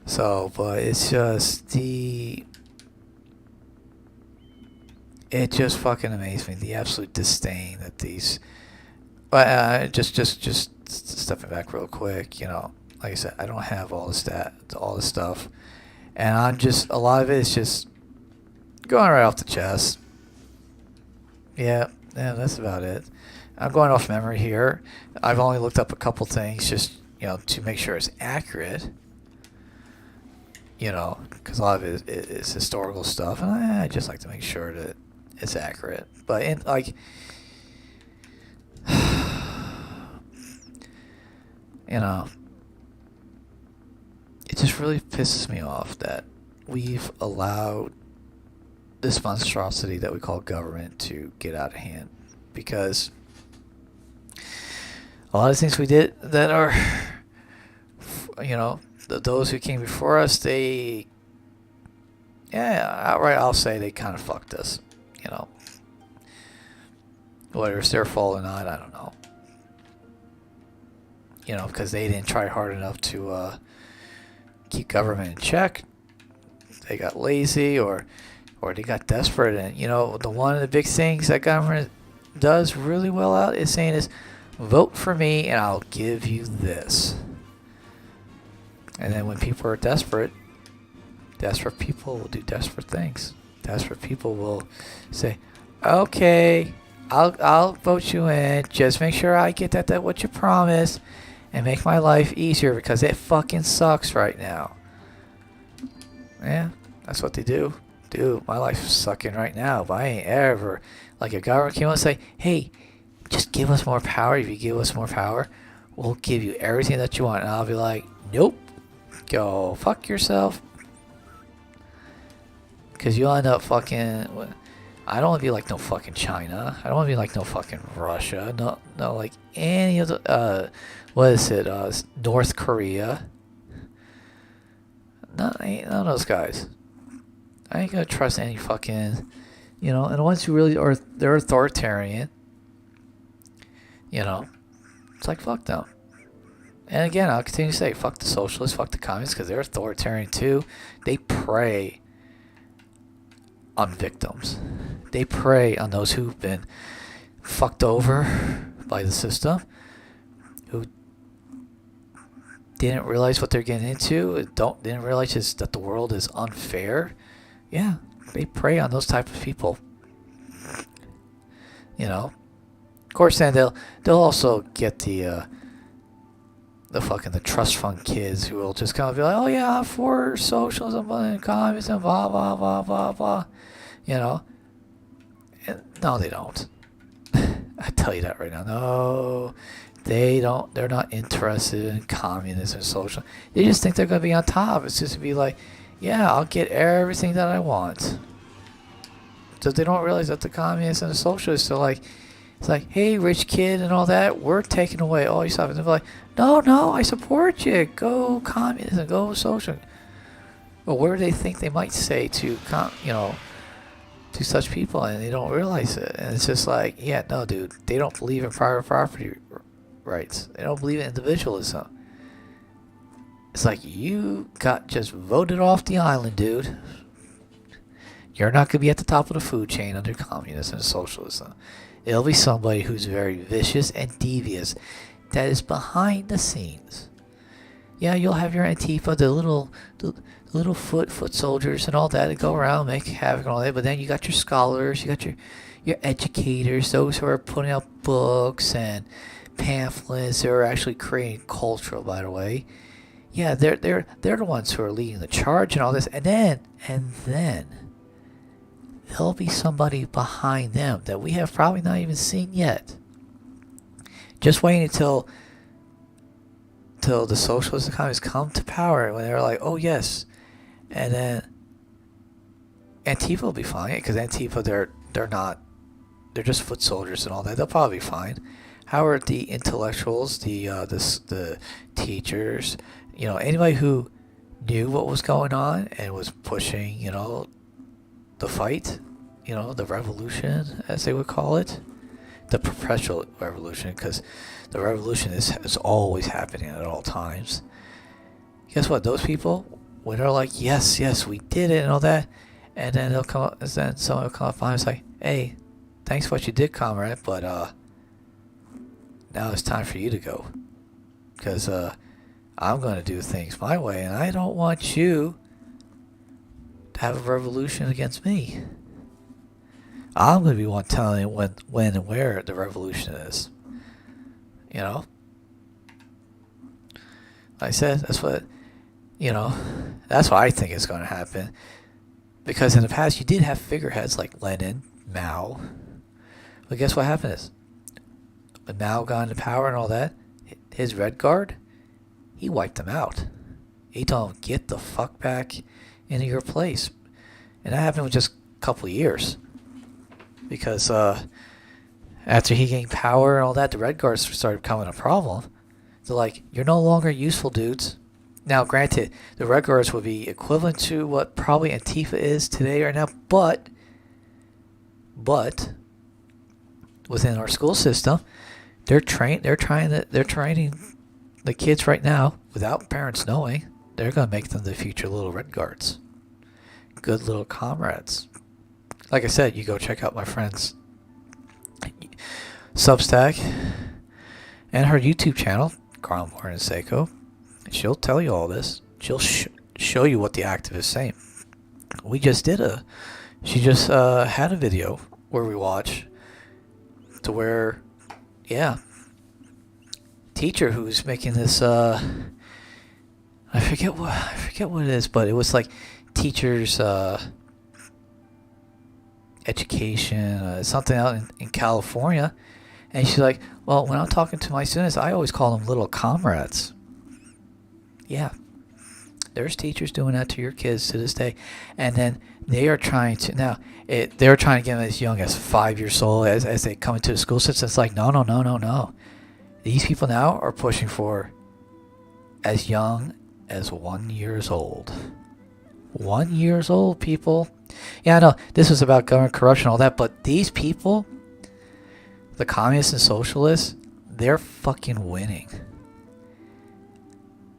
So, but it's just it just fucking amazed me, the absolute disdain that these, but just stepping back real quick, like I said, I don't have all the stuff, and I'm just, a lot of it is just going right off the chest. Yeah, that's about it. I'm going off memory here. I've only looked up a couple things just, to make sure it's accurate. Because a lot of it is historical stuff, and I just like to make sure that it's accurate. But it just really pisses me off that we've allowed this monstrosity that we call government to get out of hand, because a lot of things we did that are, those who came before us, outright I'll say they kind of fucked us, Whether it's their fault or not, I don't know. Because they didn't try hard enough to keep government in check. They got lazy or they got desperate. And, one of the big things that government does really well out is saying is, vote for me and I'll give you this. And then when people are desperate people will do desperate things. Desperate people will say, "Okay, I'll vote you in. Just make sure I get that what you promised, and make my life easier because it fucking sucks right now." Yeah, that's what they do. Dude, my life's sucking right now, but I ain't ever like a government came out and say, "Hey, just give us more power. If you give us more power, we'll give you everything that you want." And I'll be like, "Nope, go fuck yourself." Because you'll end up fucking... I don't want to be like no fucking China. I don't want to be like no fucking Russia. No, like any of the... what is it? North Korea. None of those guys. I ain't gonna trust any fucking... You know, and the ones who really are... They're authoritarian. You know. It's like, fuck them. And again, I'll continue to say, fuck the socialists, fuck the communists, because they're authoritarian too. They prey on victims. They prey on those who've been fucked over by the system, who didn't realize what they're getting into, didn't realize that the world is unfair. Yeah, they prey on those type of people. You know, of course, then they'll also get the trust fund kids who will just kind of be like, "Oh yeah, I'm for socialism and communism, blah blah blah blah blah," you know. And no, they don't. I tell you that right now. No, they don't. They're not interested in communism and social. They just think they're gonna be on top. It's just to be like, yeah, I'll get everything that I want. So they don't realize that the communists and the socialists are like, it's like, "Hey, rich kid," and all that. We're taking away all your stuff, and they're like, No, I support you. Go communism, go social. But what do they think they might say to to such people, and they don't realize it? And it's just like, yeah, no, dude, they don't believe in private property rights. They don't believe in individualism. It's like, you got just voted off the island, dude. You're not going to be at the top of the food chain under communism and socialism. It'll be somebody who's very vicious and devious, that is behind the scenes. Yeah, you'll have your Antifa, the little foot soldiers and all that that go around, make havoc and all that. But then you got your scholars, you got your educators, those who are putting out books and pamphlets. They're actually creating culture, by the way. Yeah, they're the ones who are leading the charge and all this. And then there'll be somebody behind them that we have probably not even seen yet. Just waiting until the socialist economies come to power, when they're like, "Oh yes," and then Antifa will be fine, because Antifa, they're just foot soldiers and all that. They'll probably be fine. How are the intellectuals, the teachers, anybody who knew what was going on and was pushing, the fight, the revolution, as they would call it? The perpetual revolution, because the revolution is always happening at all times. Guess what? Those people, when they're like, yes, we did it and all that, and then someone will come up behind and say, "Hey, thanks for what you did, comrade, but now it's time for you to go, because I'm going to do things my way, and I don't want you to have a revolution against me. I'm going to be one telling you when and where the revolution is." Like I said, that's what I think is going to happen. Because in the past, you did have figureheads like Lenin, Mao. But guess what happened is, when Mao got into power and all that, his Red Guard, he wiped them out. He told them, "Get the fuck back into your place." And that happened with just a couple of years. Because after he gained power and all that, the Red Guards started becoming a problem. They're like, "You're no longer useful, dudes." Now, granted, the Red Guards would be equivalent to what probably Antifa is today right now, but within our school system, they're training the kids right now without parents knowing. They're going to make them the future little Red Guards. Good little comrades. Like I said, you go check out my friend's Substack and her YouTube channel, Carl Morgan Seiko. She'll tell you all this. She'll show you what the activists saying. We just did a She just had a video where we watch to where, yeah, teacher who's making this I forget what it is, but it was like teachers education, something out in California. And she's like, well, when I'm talking to my students, I always call them little comrades. Yeah. There's teachers doing that to your kids to this day. And then they are trying to, now, they're trying to get them as young as 5 years old as they come into the school system. It's like, no. These people now are pushing for as young as 1 year old. 1 year old, people. Yeah, I know this was about government corruption and all that, but these people, the communists and socialists, they're fucking winning.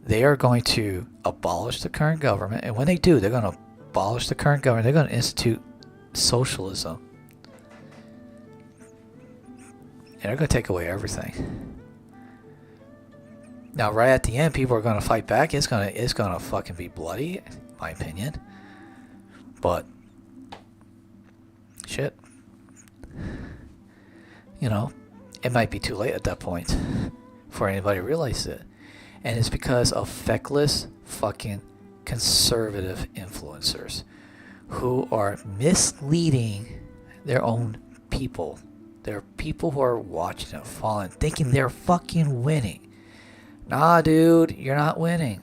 They are going to abolish the current government, and when they do, they're going to abolish the current government. They're going to institute socialism. And they're going to take away everything. Now, right at the end, people are going to fight back. It's going to fucking be bloody, in my opinion. But shit. You know, it might be too late at that point for anybody to realize it. And it's because of feckless fucking conservative influencers who are misleading their own people. There are people who are watching and following, thinking they're fucking winning. Nah, dude, you're not winning.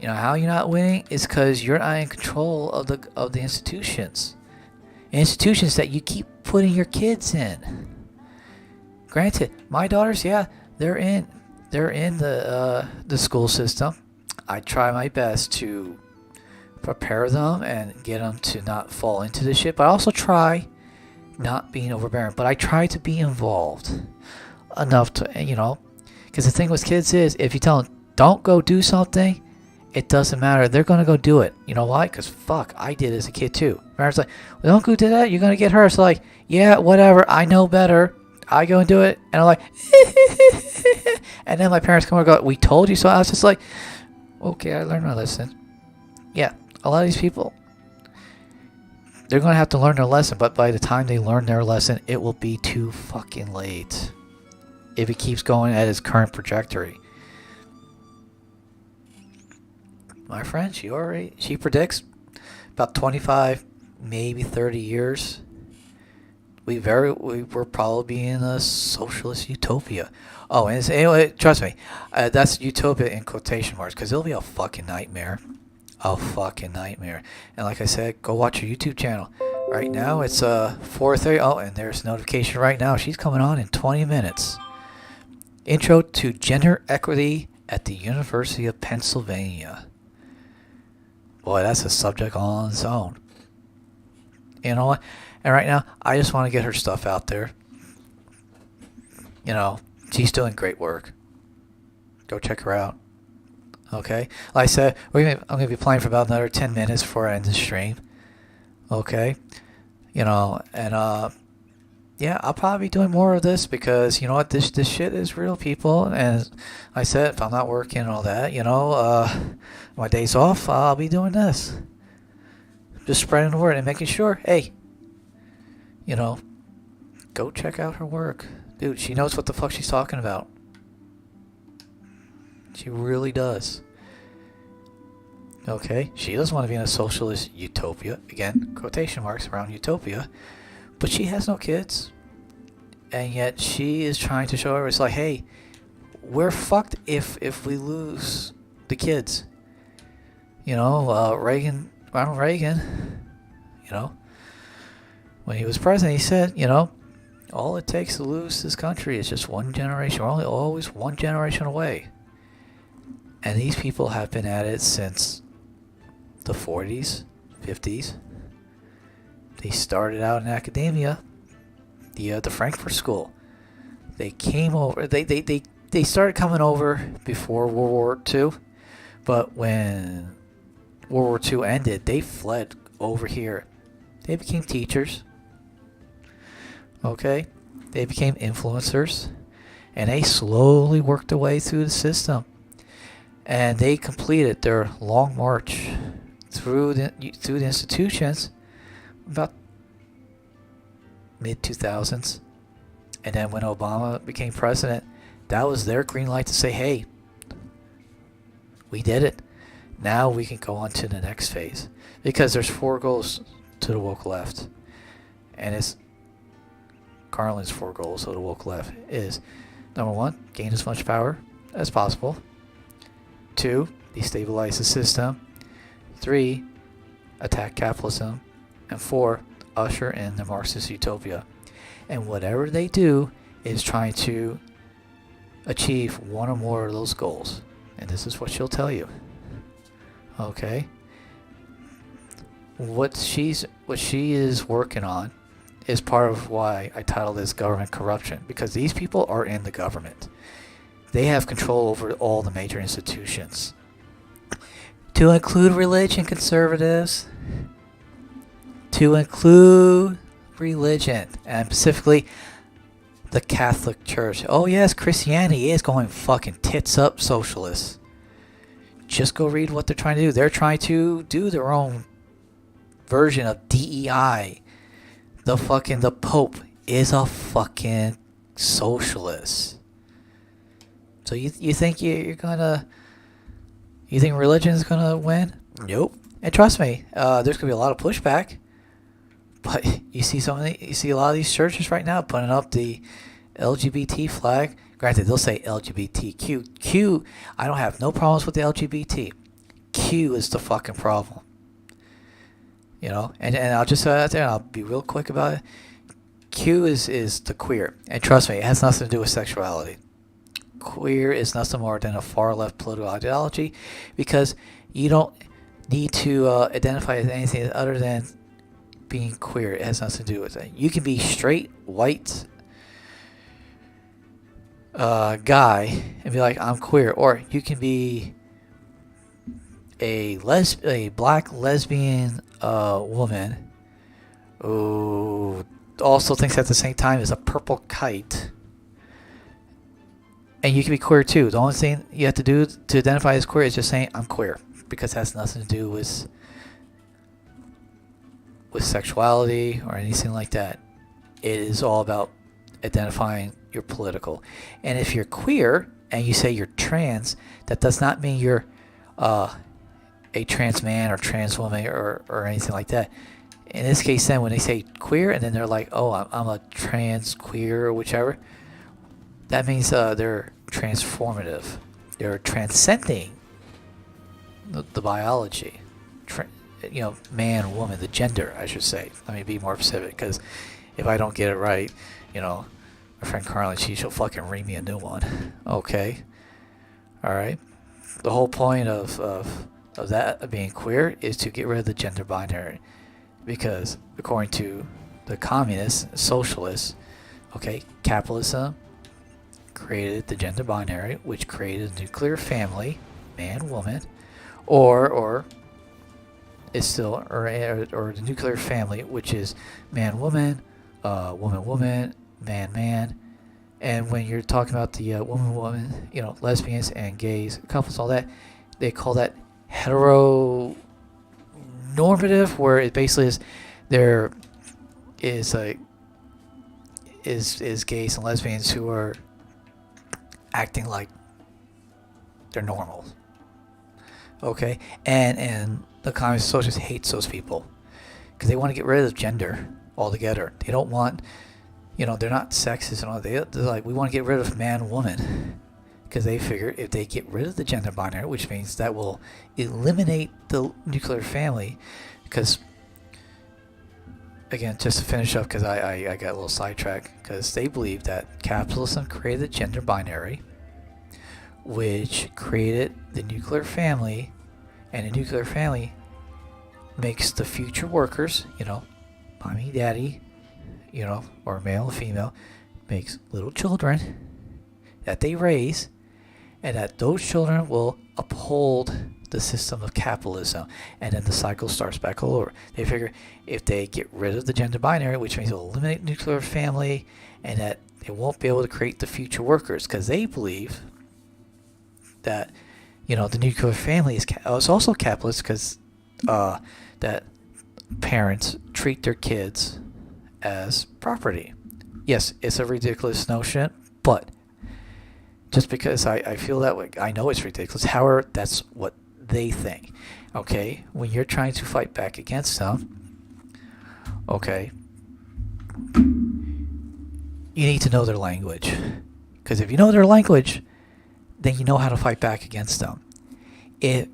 You know how you're not winning? It's because you're not in control of the institutions. Institutions that you keep putting your kids in. Granted, my daughters, yeah, they're in the school system. I try my best to prepare them and get them to not fall into the shit, but I also try not being overbearing. But I try to be involved enough to, you know, because the thing with kids is, if you tell them don't go do something, it doesn't matter. They're going to go do it. You know why? Because fuck, I did as a kid too. Parents like, well, don't go do that. You're going to get hurt. So like, yeah, whatever. I know better. I go and do it. And I'm like, and then my parents come and go, we told you so. I was just like, okay, I learned my lesson. Yeah, a lot of these people, they're going to have to learn their lesson. But by the time they learn their lesson, it will be too fucking late. If it keeps going at its current trajectory. My friend, she predicts about 25, maybe 30 years. We're probably in a socialist utopia. Oh, and anyway, trust me, that's utopia in quotation marks, because it'll be a fucking nightmare. A fucking nightmare. And like I said, go watch her YouTube channel. Right now, it's 4:30. Oh, and there's a notification right now. She's coming on in 20 minutes. Intro to Gender Equity at the University of Pennsylvania. Boy, that's a subject on its own. You know what? And right now, I just want to get her stuff out there. You know, she's doing great work. Go check her out. Okay? Like I said, I'm going to be playing for about another 10 minutes before I end the stream. Okay? You know, and yeah, I'll probably be doing more of this because, you know what, this shit is real, people. And I said, if I'm not working and all that, you know, my days off, I'll be doing this. Just spreading the word and making sure, hey, you know, go check out her work. Dude, she knows what the fuck she's talking about. She really does. Okay, she doesn't want to be in a socialist utopia. Again, quotation marks around utopia. But she has no kids. And yet she is trying to show her, it's like, hey, we're fucked if we lose the kids. You know, Ronald Reagan, you know, when he was president, he said, you know, all it takes to lose this country is just one generation. We're only always one generation away. And these people have been at it since the 40s, 50s. They started out in academia, the Frankfurt School. They came over. They started coming over before World War II, but when World War II ended, they fled over here. They became teachers. Okay, they became influencers, and they slowly worked their way through the system, and they completed their long march through the institutions about mid 2000s, and then when Obama became president, that was their green light to say, hey, we did it. Now we can go on to the next phase, because there's 4 goals to the woke left, and it's Carlin's 4 goals to the woke left is: number 1, gain as much power as possible; 2, destabilize the system; 3, attack capitalism; and 4, usher in the Marxist utopia. And whatever they do is trying to achieve one or more of those goals. And this is what she'll tell you. Okay? What she is working on is part of why I titled this Government Corruption, because these people are in the government. They have control over all the major institutions. To include religion, conservatives. To include religion, and specifically the Catholic Church. Oh yes, Christianity is going fucking tits up socialists. Just go read what they're trying to do. They're trying to do their own version of DEI. The Pope is a fucking socialist. So you think you think religion's gonna win? Nope. And trust me, there's gonna be a lot of pushback. But you see a lot of these churches right now putting up the LGBT flag. Granted, they'll say LGBTQ. Q, I don't have no problems with the LGBT. Q is the fucking problem. You know, and I'll just I'll be real quick about it. Q is the queer, and trust me, it has nothing to do with sexuality. Queer is nothing more than a far left political ideology, because you don't need to identify as anything other than being queer. It has nothing to do with it. You can be straight, white guy and be like, I'm queer, or you can be a black lesbian woman who also thinks at the same time is a purple kite, and you can be queer too. The only thing you have to do to identify as queer is just saying I'm queer, because it has nothing to do with sexuality or anything like that. It is all about identifying your political. And if you're queer and you say you're trans, that does not mean you're a trans man or trans woman or anything like that. In this case, then, when they say queer and then they're like, oh, I'm a trans queer or whichever, that means they're transformative. They're transcending the biology. Man, woman, the gender, I should say. Let me be more specific, because if I don't get it right, my friend Carlin, she'll fucking read me a new one. Okay? Alright? The whole point of that, of being queer, is to get rid of the gender binary. Because, according to the communists, socialists, okay, capitalism created the gender binary, which created a nuclear family, man, woman, or is still, or the nuclear family, which is man, woman, woman, man. And when you're talking about the woman, lesbians and gays, couples, all that, they call that heteronormative, where it basically is there is gays and lesbians who are acting like they're normal. Okay, and the communist socialists hate those people because they want to get rid of gender altogether. They don't want, they're not sexist and all. They're like, we want to get rid of man, woman, because they figure if they get rid of the gender binary, which means that will eliminate the nuclear family. Because, again, just to finish up, because I got a little sidetracked, because they believe that capitalism created the gender binary, which created the nuclear family, and the nuclear family makes the future workers, mommy, daddy, or male or female, makes little children that they raise, and that those children will uphold the system of capitalism, and then the cycle starts back all over. They figure if they get rid of the gender binary, which means they'll eliminate nuclear family, and that they won't be able to create the future workers, because they believe that the nuclear family is also capitalist, because that parents treat their kids as property. Yes, it's a ridiculous notion, but just because I feel that way, I know it's ridiculous. However, that's what they think. Okay, when you're trying to fight back against them, okay, you need to know their language. Because if you know their language, then you know how to fight back against them.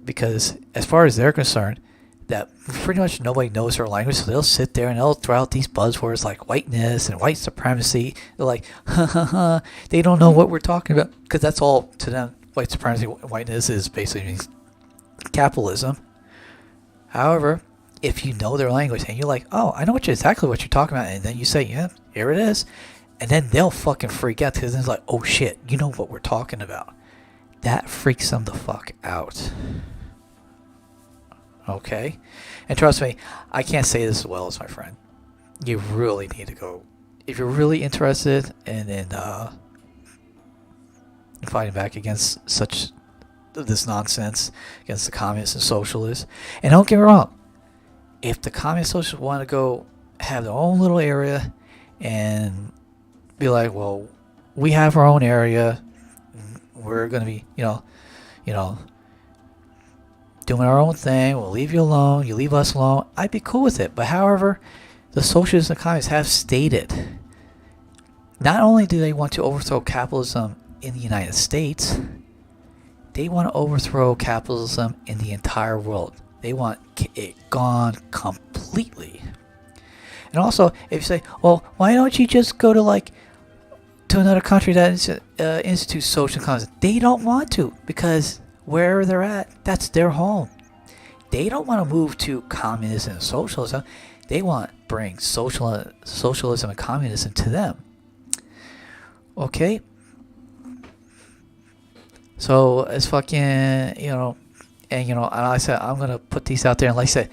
Because as far as they're concerned, that pretty much nobody knows their language, so they'll sit there and they'll throw out these buzzwords like whiteness and white supremacy. They're like, ha ha ha. They don't know what we're talking about, because that's all to them. White supremacy, whiteness is basically capitalism. However, if you know their language and you're like, oh, I know exactly what you're talking about, and then you say, yeah, here it is, and then they'll fucking freak out because it's like, oh shit, you know what we're talking about. That freaks them the fuck out. Okay? And trust me, I can't say this as well as my friend. You really need to go. If you're really interested in fighting back against this nonsense, against the communists and socialists. And don't get me wrong, if the communist socialists want to go have their own little area and be like, well, we have our own area, we're going to be, doing our own thing, we'll leave you alone, you leave us alone, I'd be cool with it. But however, the socialists and communists have stated, not only do they want to overthrow capitalism in the United States, they want to overthrow capitalism in the entire world. They want it gone completely. And also, if you say, well, why don't you just go to another country that institutes social communism? They don't want to, because where they're at, that's their home. They don't want to move to communism and socialism. They want to bring socialism and communism to them. Okay? So it's fucking, and I said, I'm going to put these out there. And like I said,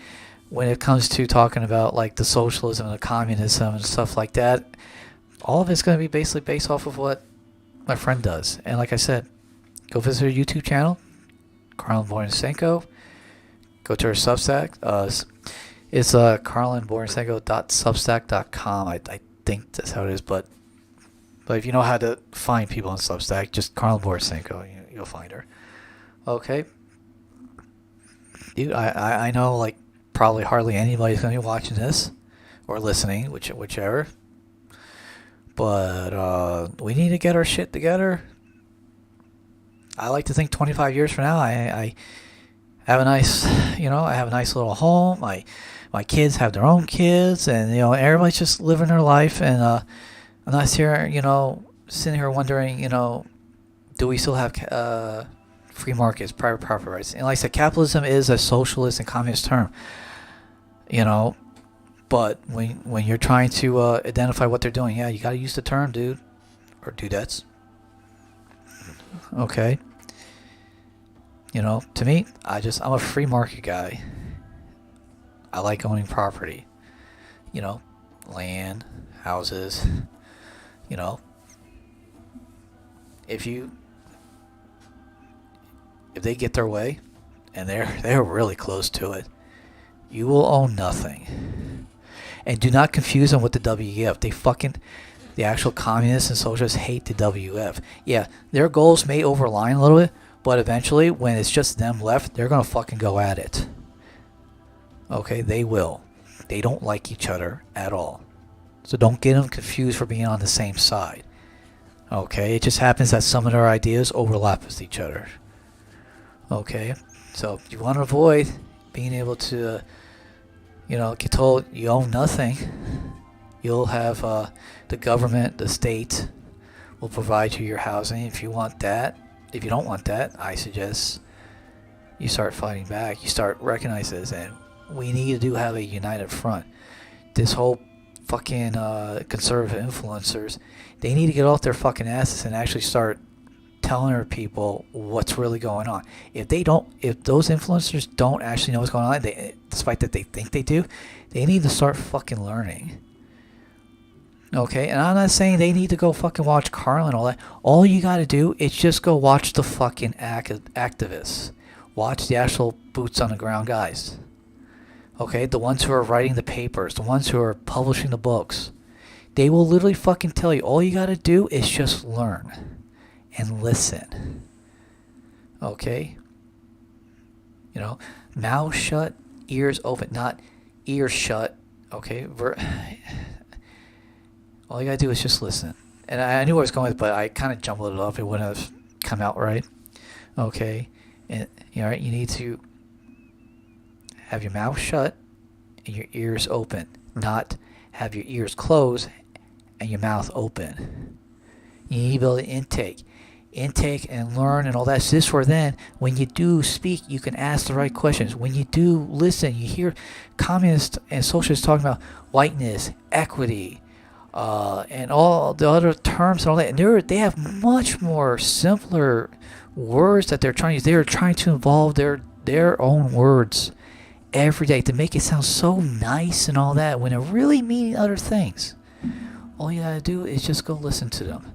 when it comes to talking about like the socialism and the communism and stuff like that, all of it's going to be basically based off of what my friend does. And like I said, go visit her YouTube channel, Karlin Borysenko. Go to her Substack. It's karlinborysenko.substack.com. I think that's how it is. But if you know how to find people on Substack, just Karlin Borysenko, you'll find her. Okay. Dude, I know like probably hardly anybody's going to be watching this or listening, whichever. But we need to get our shit together. I like to think 25 years from now, I have a nice, I have a nice little home. My kids have their own kids, and everybody's just living their life. And I'm not here, sitting here wondering, do we still have free markets, private property rights? And like I said, capitalism is a socialist and communist term, But when you're trying to identify what they're doing, yeah, you got to use the term, dude, or dudettes. Okay. To me, I'm a free market guy. I like owning property. Land, houses. If they get their way, and they're really close to it, you will own nothing. And do not confuse them with the WEF. The actual communists and socialists hate the WF. Yeah, their goals may overline a little bit, but eventually, when it's just them left, they're going to fucking go at it. Okay, they will. They don't like each other at all. So don't get them confused for being on the same side. Okay, it just happens that some of their ideas overlap with each other. Okay, so if you want to avoid being able to, get told you own nothing, you'll have the government, the state, will provide you your housing if you want that. If you don't want that, I suggest you start fighting back. You start recognizing this, and we need to have a united front. This whole fucking conservative influencers, they need to get off their fucking asses and actually start telling our people what's really going on. If those influencers don't actually know what's going on, despite that they think they do, they need to start fucking learning. Okay, and I'm not saying they need to go fucking watch Karlin and all that. All you gotta do is just go watch the fucking activists. Watch the actual boots on the ground guys. Okay, the ones who are writing the papers, the ones who are publishing the books, they will literally fucking tell you, all you gotta do is just learn and listen. Okay? You know, mouth shut, ears open, not ears shut. Okay? All you gotta do is just listen. And I knew where I was going with, but I kind of jumbled it up. It wouldn't have come out right. Okay? And, you know, you need to have your mouth shut and your ears open, not have your ears closed and your mouth open. You need to be able to intake and learn and all that. So this for then, when you do speak, you can ask the right questions. When you do listen, you hear communists and socialists talking about whiteness, equity, and all the other terms and all that. And they have much more simpler words that they're trying to use. They are trying to involve their own words every day to make it sound so nice and all that when they're really meaning other things. All you gotta do is just go listen to them.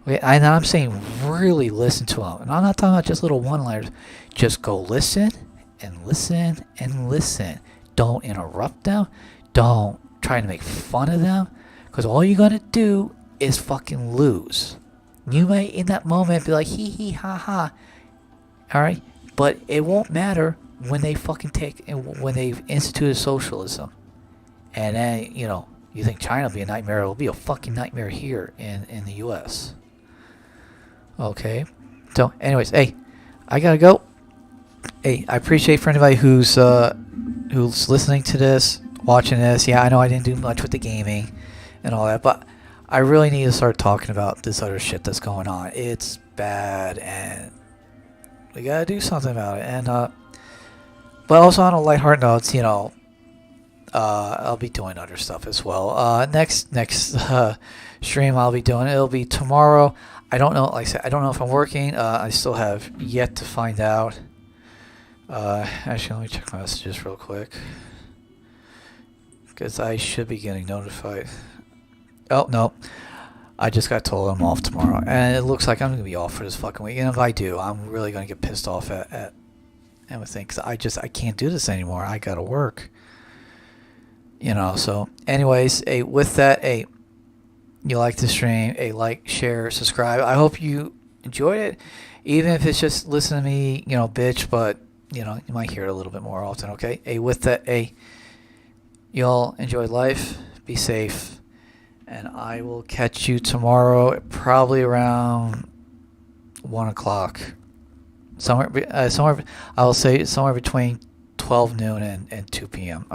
Okay, and I'm saying really listen to them. And I'm not talking about just little one-liners. Just go listen and listen and listen. Don't interrupt them. Don't try to make fun of them. Because all you're gonna do is fucking lose. You may in that moment be like hee hee ha ha. Alright? But it won't matter when they fucking when they've instituted socialism. And then, you know, you think China will be a nightmare. It will be a fucking nightmare here in the U.S. Okay? So, anyways, hey, I gotta go. Hey, I appreciate for anybody who's listening to this, watching this. Yeah, I know I didn't do much with the gaming and all that, but I really need to start talking about this other shit that's going on. It's bad, and we gotta do something about it. And but also on a lighthearted note, you know, I'll be doing other stuff as well. Next stream I'll be doing, it'll be tomorrow. I don't know, like I said, I don't know if I'm working. I still have yet to find out. Actually, let me check my messages real quick, because I should be getting notified. Oh, no. I just got told I'm off tomorrow. And it looks like I'm going to be off for this fucking week. And if I do, I'm really going to get pissed off at everything. Because I can't do this anymore. I got to work. You know, so anyways, with that, you like the stream, like, share, subscribe. I hope you enjoyed it. Even if it's just listen to me, you know, bitch. But, you know, you might hear it a little bit more often, okay? With that, y'all enjoy life. Be safe. And I will catch you tomorrow, probably around 1 o'clock. Somewhere I will say somewhere between 12 noon and 2 p.m.